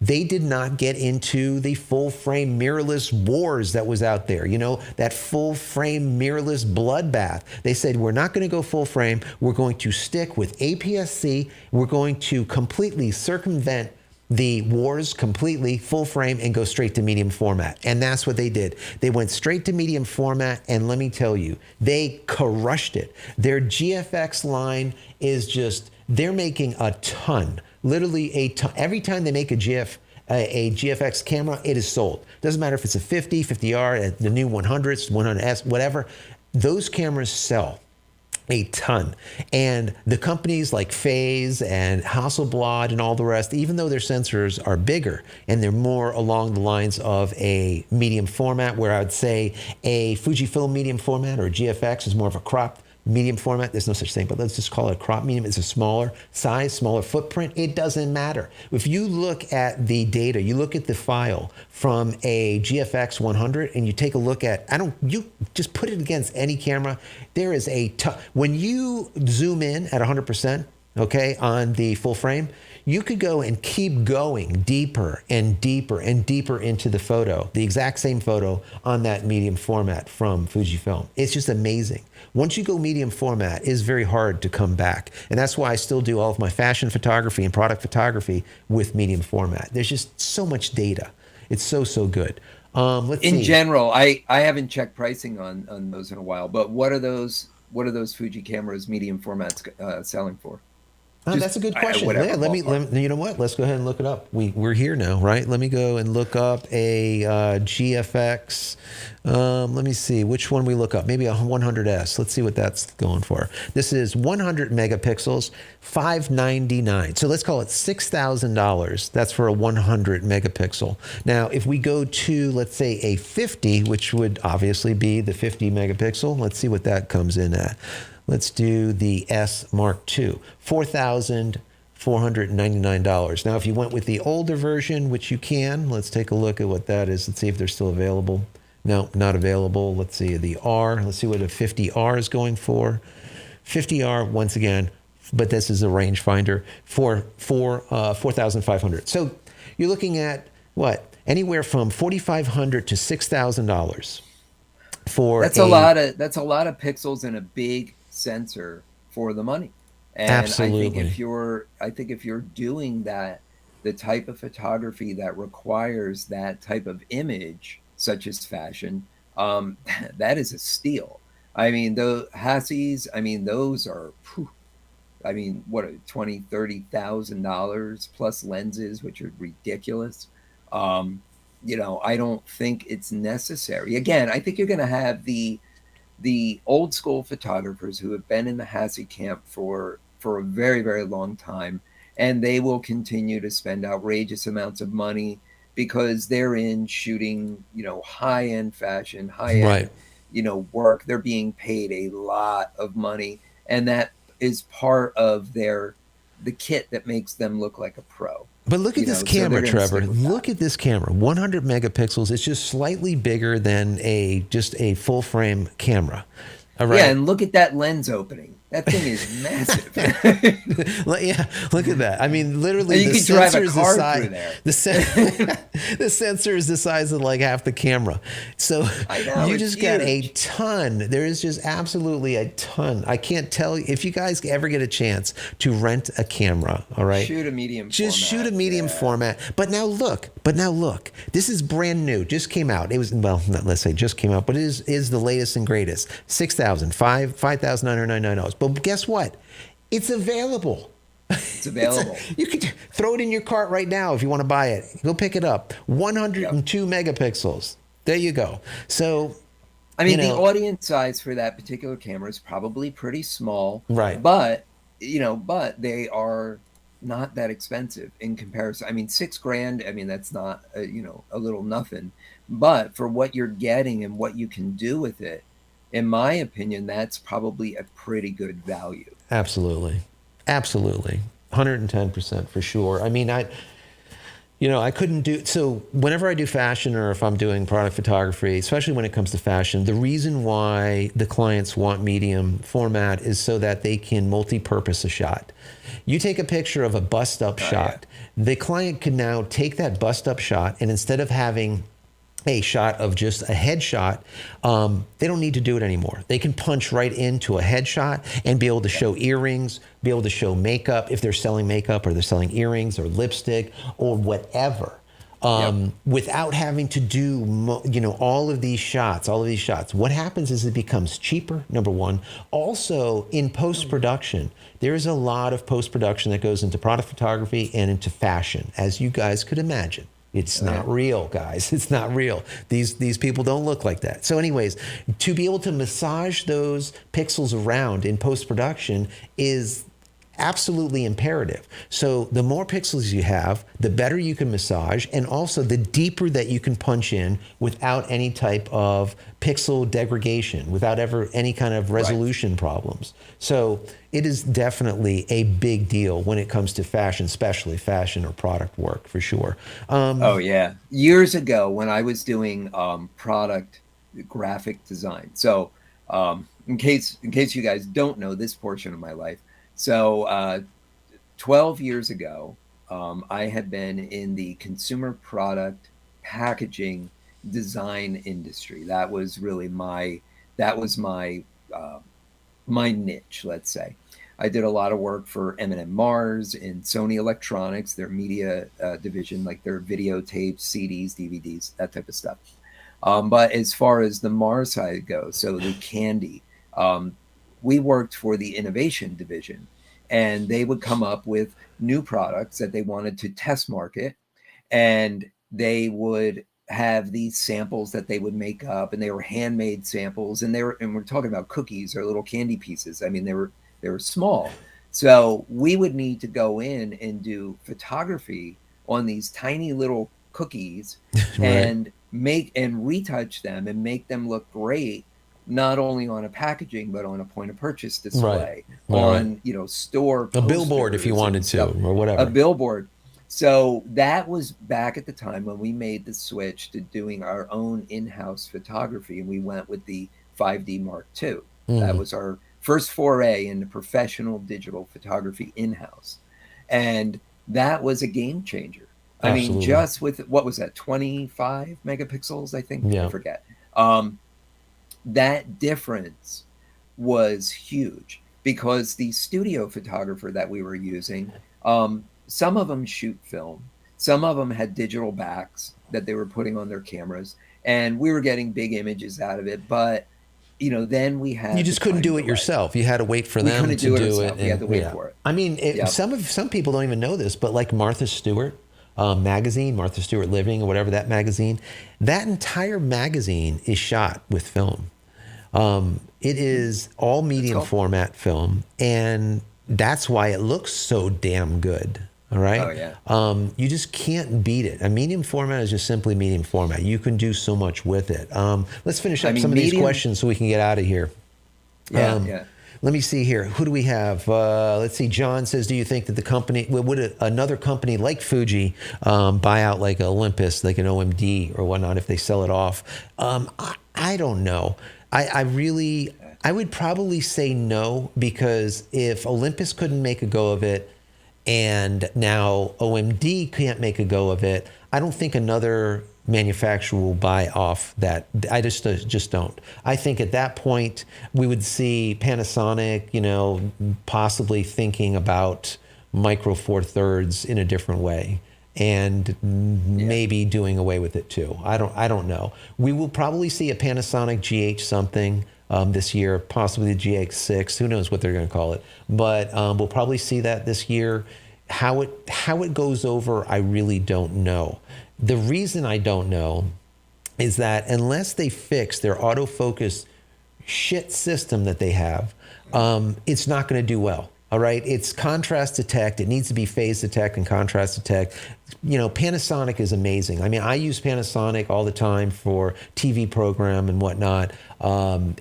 They did not get into the full frame mirrorless wars that was out there. That full frame mirrorless bloodbath. They said, we're not going to go full frame. We're going to stick with APS-C. We're going to completely circumvent the wars completely, full frame, and go straight to medium format. And that's what they did. They went straight to medium format, and let me tell you, they crushed it. Their GFX line is just, they're making a ton, literally a ton. Every time they make a GFX camera, it is sold. Doesn't matter if it's a 50R, the new 100s, 100S, whatever. Those cameras sell a ton. And the companies like Phase and Hasselblad and all the rest, even though their sensors are bigger and they're more along the lines of a medium format, where I would say a Fujifilm medium format or GFX is more of a cropped medium format. There's no such thing, but let's just call it a crop medium. It's a smaller size, smaller footprint. It doesn't matter. If you look at the data, you look at the file from a GFX 100 and you take a look at, you just put it against any camera. There is when you zoom in at 100%, okay, on the full frame, you could go and keep going deeper and deeper and deeper into the photo, the exact same photo on that medium format from Fujifilm. It's just amazing. Once you go medium format, it's very hard to come back. And that's why I still do all of my fashion photography and product photography with medium format. There's just so much data. It's so, so good. In general, I haven't checked pricing on those in a while, but what are those Fuji cameras medium formats selling for? That's a good question. Let me, you know what? Let's go ahead and look it up. We're here now, right? Let me go and look up a GFX. Let me see which one we look up. Maybe a 100S. Let's see what that's going for. This is 100 megapixels, $599. So let's call it $6,000. That's for a 100 megapixel. Now, if we go to, let's say, a 50, which would obviously be the 50 megapixel, let's see what that comes in at. Let's do the S Mark II, $4,499. Now, if you went with the older version, which you can, let's take a look at what that is. Let's see if they're still available. No, not available. Let's see the R. Let's see what a 50R is going for. 50R, once again, but this is a rangefinder for $4,500. So you're looking at what? Anywhere from $4,500 to $6,000 for that's a lot of pixels and a big sensor for the money. And absolutely. I think if you're doing that, the type of photography that requires that type of image, such as fashion, that is a steal. I mean, the Hassies, I mean, those are, I mean, what, $20,000-$30,000 plus lenses, which are ridiculous. You know, I don't think it's necessary. Again, I think you're going to have the old school photographers who have been in the Hassie camp for a very, very long time, and they will continue to spend outrageous amounts of money because they're in shooting, you know, high-end fashion, high-end, right, you know, work. They're being paid a lot of money, and that is part of the kit that makes them look like a pro. But look at this camera, Trevor. Look at this camera. 100 megapixels. It's just slightly bigger than just a full frame camera. All right. Yeah, and look at that lens opening. That thing is massive. Yeah, look at that. I mean, literally, you the could drive sensor a is the car size. through there. The sensor is the size of like half the camera. So I know, you just huge. got a ton. There is just absolutely a ton. I can't tell you if you guys ever get a chance to rent a camera. All right, shoot a medium. Just format. shoot a medium format. But now look. This is brand new. Just came out. It was, well, not let's say just came out, but it is the latest and greatest. $5,999. But guess what? It's available. It's available. You can throw it in your cart right now if you want to buy it. Go pick it up. 102 megapixels. There you go. So, I mean, the audience size for that particular camera is probably pretty small. Right. But, but they are not that expensive in comparison. I mean, $6,000, I mean, that's not, a little nothing. But for what you're getting and what you can do with it, in my opinion, that's probably a pretty good value. Absolutely. 110% for sure. I mean, I couldn't do, so whenever I do fashion or if I'm doing product photography, especially when it comes to fashion, the reason why the clients want medium format is so that they can multi-purpose a shot. You take a picture of a bust-up shot. Yeah. The client can now take that bust-up shot and instead of having a shot of just a headshot, they don't need to do it anymore. They can punch right into a headshot and be able to show earrings, be able to show makeup if they're selling makeup or they're selling earrings or lipstick or whatever, without having to do all of these shots. What happens is it becomes cheaper, number one. Also, in post-production, there is a lot of post-production that goes into product photography and into fashion, as you guys could imagine. It's not real, guys. It's not real. These people don't look like that. So anyways, to be able to massage those pixels around in post-production is absolutely imperative. So the more pixels you have, the better you can massage, and also the deeper that you can punch in without any type of pixel degradation, without ever any kind of resolution problems. So it is definitely a big deal when it comes to fashion, especially fashion or product work, for sure. Oh yeah, years ago when I was doing product graphic design. So in case you guys don't know this portion of my life, so 12 years ago, I had been in the consumer product packaging design industry. That was really my uh, my niche, let's say. I did a lot of work for M&M Mars and Sony Electronics, their media division, like their videotapes, CDs, DVDs, that type of stuff. But as far as the Mars side goes, so the candy, we worked for the innovation division, and they would come up with new products that they wanted to test market, and they would have these samples that they would make up, and they were handmade samples, and we're talking about cookies or little candy pieces. I mean, they were small. So we would need to go in and do photography on these tiny little cookies Right. and make and retouch them and make them look great, not only on a packaging but on a point of purchase display, Right. on store A billboard if you posters and wanted to, stuff. or A whatever. billboard. So that was back at the time when we made the switch to doing our own in-house photography, and we went with the 5D Mark II. That Mm, was our first foray into professional digital photography in-house. And that was a game changer. I mean, absolutely. just with, what was that, 25 megapixels, I think? I Yeah. forget. That difference was huge because the studio photographer that we were using, some of them shoot film, some of them had digital backs that they were putting on their cameras, and we were getting big images out of it. But then we You had the just couldn't time do it delay. yourself. You had to wait for We them couldn't to do it do it, ourselves. We had and to wait yeah. for it. I mean, Yep. some people don't even know this, but like Martha Stewart magazine, Martha Stewart Living, or whatever, that magazine, that entire magazine is shot with film. It is all That's medium cool. format film, and that's why it looks so damn good. All Oh right. yeah. You just can't beat it. A medium format is just simply medium format. You can do so much with it. Let's finish I up some mean, of these medium. questions so we can get out of here. Yeah, yeah. Let me see here. Who do we have? Let's see. John says, do you think that the company, would another company like Fuji buy out like Olympus, like an OMD or whatnot, if they sell it off? I don't know. I would probably say no, because if Olympus couldn't make a go of it and now OMD can't make a go of it, I don't think another manufacturer will buy off that. I just don't. I think at that point we would see Panasonic, possibly thinking about Micro Four Thirds in a different way, and Yeah. maybe doing away with it too. I don't know. We will probably see a Panasonic GH something this year, possibly the GX6. Who knows what they're going to call it? But we'll probably see that this year. How it goes over, I really don't know. The reason I don't know is that unless they fix their autofocus shit system that they have, it's not going to do well. All right, it's contrast detect. It needs to be phase detect and contrast detect. Panasonic is amazing. I mean, I use Panasonic all the time for TV program and whatnot,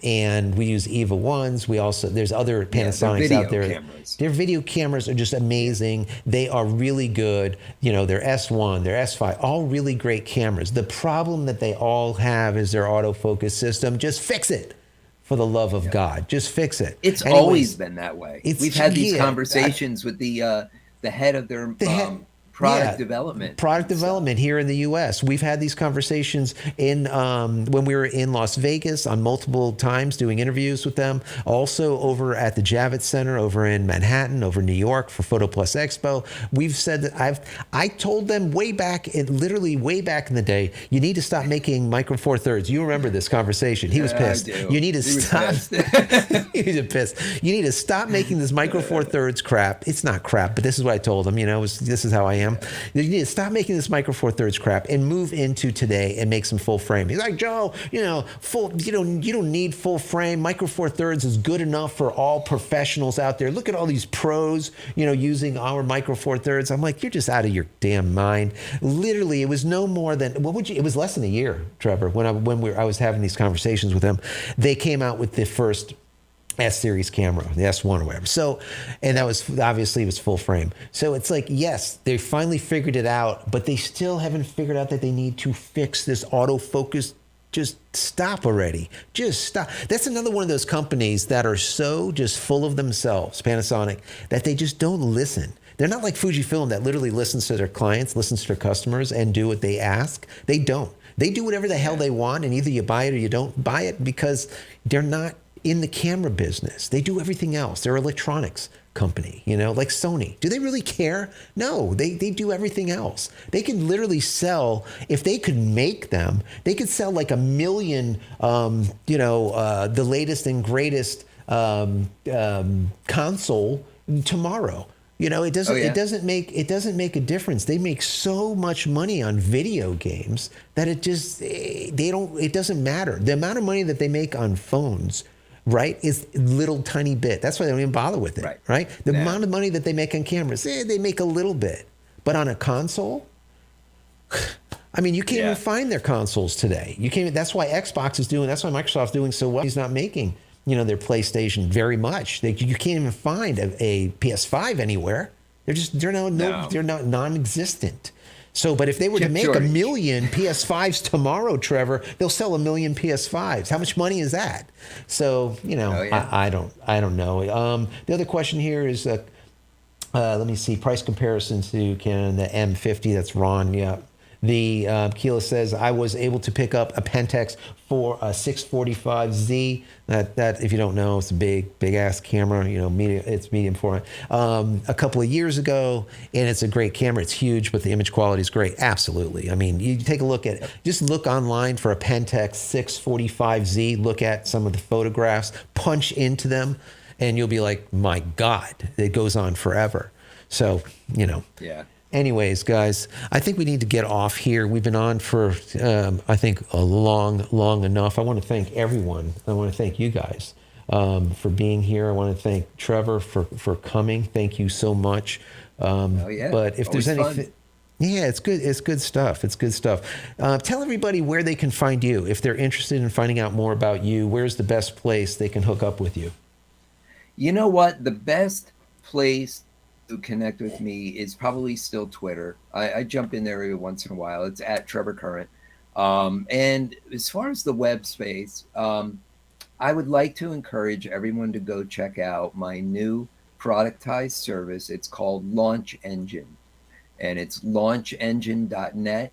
and we use EVA ones. There's other Yeah, they're Panasonics video out there. cameras. Their video cameras are just amazing. They are really good. Their S1, their S5, all really great cameras. The problem that they all have is their autofocus system. Just fix it. For the love of God, just fix it. It's always Anyways, been that way. it's We've had these yeah, conversations with the head of their the head, product yeah, development product and stuff. development here in the U.S. We've had these conversations when we were in Las Vegas on multiple times doing interviews with them. Also over at the Javits Center over in Manhattan, over New York for Photo Plus Expo. We've said that I told them literally way back in the day, you need to stop making Micro Four Thirds. You remember this conversation? He was Yeah, I pissed. do. You need to He was stop. pissed. He was pissed. You need to stop making this Micro Four Thirds crap. It's not crap, but this is what I told him. This is how I am. Sam. You need to stop making this Micro Four Thirds crap and move into today and make some full frame. He's like, Joe, you don't need full frame. Micro Four Thirds is good enough for all professionals out there. Look at all these pros, using our Micro Four Thirds. I'm like, you're just out of your damn mind. Literally, it was no more than it was less than a year, Trevor, when I was having these conversations with them. They came out with the first S series camera, the S1 or whatever. So, and that was obviously it was full frame. So it's like, yes, they finally figured it out, but they still haven't figured out that they need to fix this autofocus. Just stop already. Just stop. That's another one of those companies that are so just full of themselves, Panasonic, that they just don't listen. They're not like Fujifilm that literally listens to their clients, listens to their customers, and do what they ask. They don't. They do whatever the hell they want, and either you buy it or you don't buy it because they're not in the camera business. They do everything else. They're an electronics company, like Sony. Do they really care? No, they do everything else. They can literally sell, if they could make them, they could sell like 1 million, the latest and greatest console tomorrow. It doesn't make a difference. They make so much money on video games that it doesn't matter. The amount of money that they make on phones, right, is little tiny bit. That's why they don't even bother with it, right? The amount of money that they make on cameras, they make a little bit. But on a console, I mean, you can't even find their consoles today. That's why Xbox is doing, that's why Microsoft's doing so well. He's not making, their PlayStation very much. You can't even find a PS5 anywhere. They're not non-existent. So, but if they were to make 1 million PS5s tomorrow, Trevor, they'll sell 1 million PS5s. How much money is that? So, I don't know. The other question here is, let me see, price comparison to Canon, the M50. That's Ron. Yeah. The Keela says, I was able to pick up a Pentax for a 645Z. That if you don't know, it's a big ass camera. It's medium format. A couple of years ago, and it's a great camera. It's huge, but the image quality is great. Absolutely. I mean, you take a look at, just look online for a Pentax 645Z. Look at some of the photographs. Punch into them, and you'll be like, my God, it goes on forever. So, Yeah. Anyways, guys, I think we need to get off here. We've been on for, I think, a long enough. I want to thank everyone. I want to thank you guys for being here. I want to thank Trevor for coming. Thank you so much. But if there's anything... Yeah, it's good. It's good stuff. It's good stuff. Tell everybody where they can find you. If they're interested in finding out more about you, where's the best place they can hook up with you? You know what? The best place to connect with me is probably still Twitter. I jump in there every once in a while. It's at Trevor Current. And as far as the web space, I would like to encourage everyone to go check out my new productized service. It's called Launch Engine, and it's launchengine.net.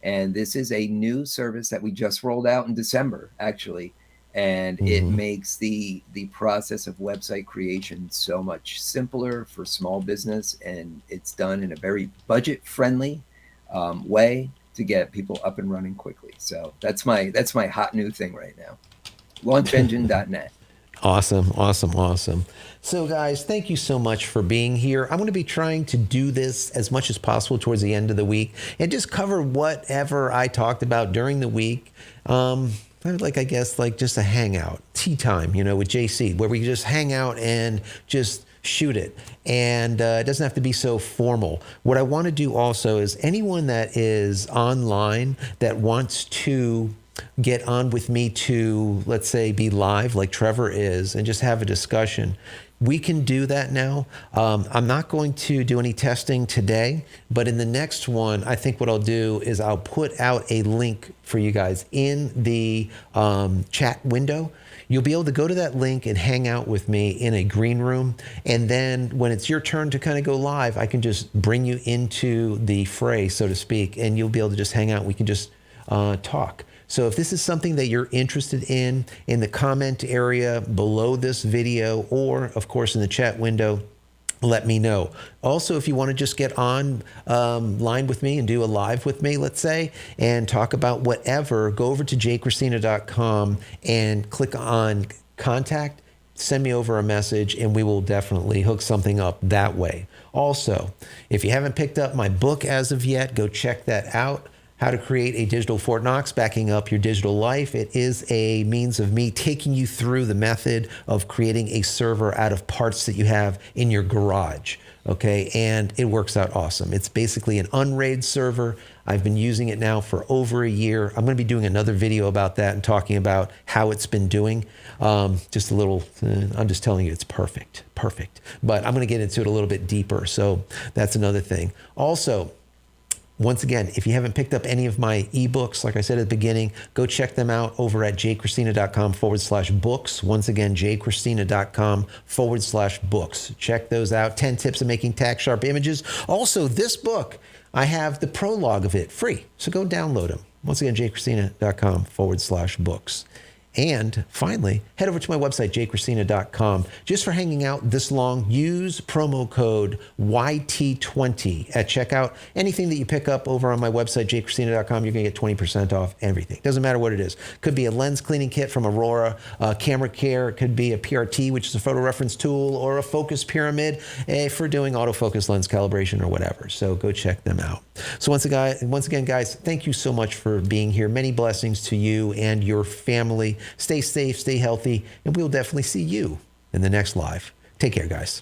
And this is a new service that we just rolled out in December, actually. And it makes the process of website creation so much simpler for small business, and it's done in a very budget-friendly way to get people up and running quickly. So that's my hot new thing right now. Launchengine.net. Awesome. So guys, thank you so much for being here. I'm going to be trying to do this as much as possible towards the end of the week and just cover whatever I talked about during the week. I guess just a hangout, tea time, with JC, where we just hang out and just shoot it. And it doesn't have to be so formal. What I want to do also is anyone that is online that wants to get on with me to, let's say, be live like Trevor is and just have a discussion, we can do that now. I'm not going to do any testing today, but in the next one, I think what I'll do is I'll put out a link for you guys in the chat window. You'll be able to go to that link and hang out with me in a green room. And then when it's your turn to kind of go live, I can just bring you into the fray, so to speak, and you'll be able to just hang out. We can just talk. So if this is something that you're interested in the comment area below this video, or of course in the chat window, let me know. Also, if you want to just get on line with me and do a live with me, let's say, and talk about whatever, go over to JCristina.com and click on contact. send me over a message and we will definitely hook something up that way. Also, if you haven't picked up my book as of yet, go check that out. How to Create a Digital Fort Knox, Backing Up Your Digital Life. It is a means of me taking you through the method of creating a server out of parts that you have in your garage. Okay, and it works out awesome. It's basically an unraid server. I've been using it now for over a year. I'm going to be doing another video about that and talking about how it's been doing. Just a little, I'm just telling you it's perfect, perfect. But I'm going to get into it a little bit deeper. So that's another thing. Also, once again, if you haven't picked up any of my ebooks, like I said at the beginning, go check them out over at JCristina.com/books. Once again, JCristina.com/books. Check those out. 10 tips of making tack sharp images. Also, this book, I have the prologue of it free. So go download them. Once again, JCristina.com/books. And finally, head over to my website, JCristina.com. Just for hanging out this long, use promo code YT20 at checkout. Anything that you pick up over on my website, JCristina.com, you're going to get 20% off everything. Doesn't matter what it is. Could be a lens cleaning kit from Aurora, camera care. It could be a PRT, which is a photo reference tool, or a focus pyramid for doing autofocus lens calibration or whatever. So go check them out. So once again, guys, thank you so much for being here. Many blessings to you and your family. Stay safe, stay healthy, and we'll definitely see you in the next live. Take care, guys.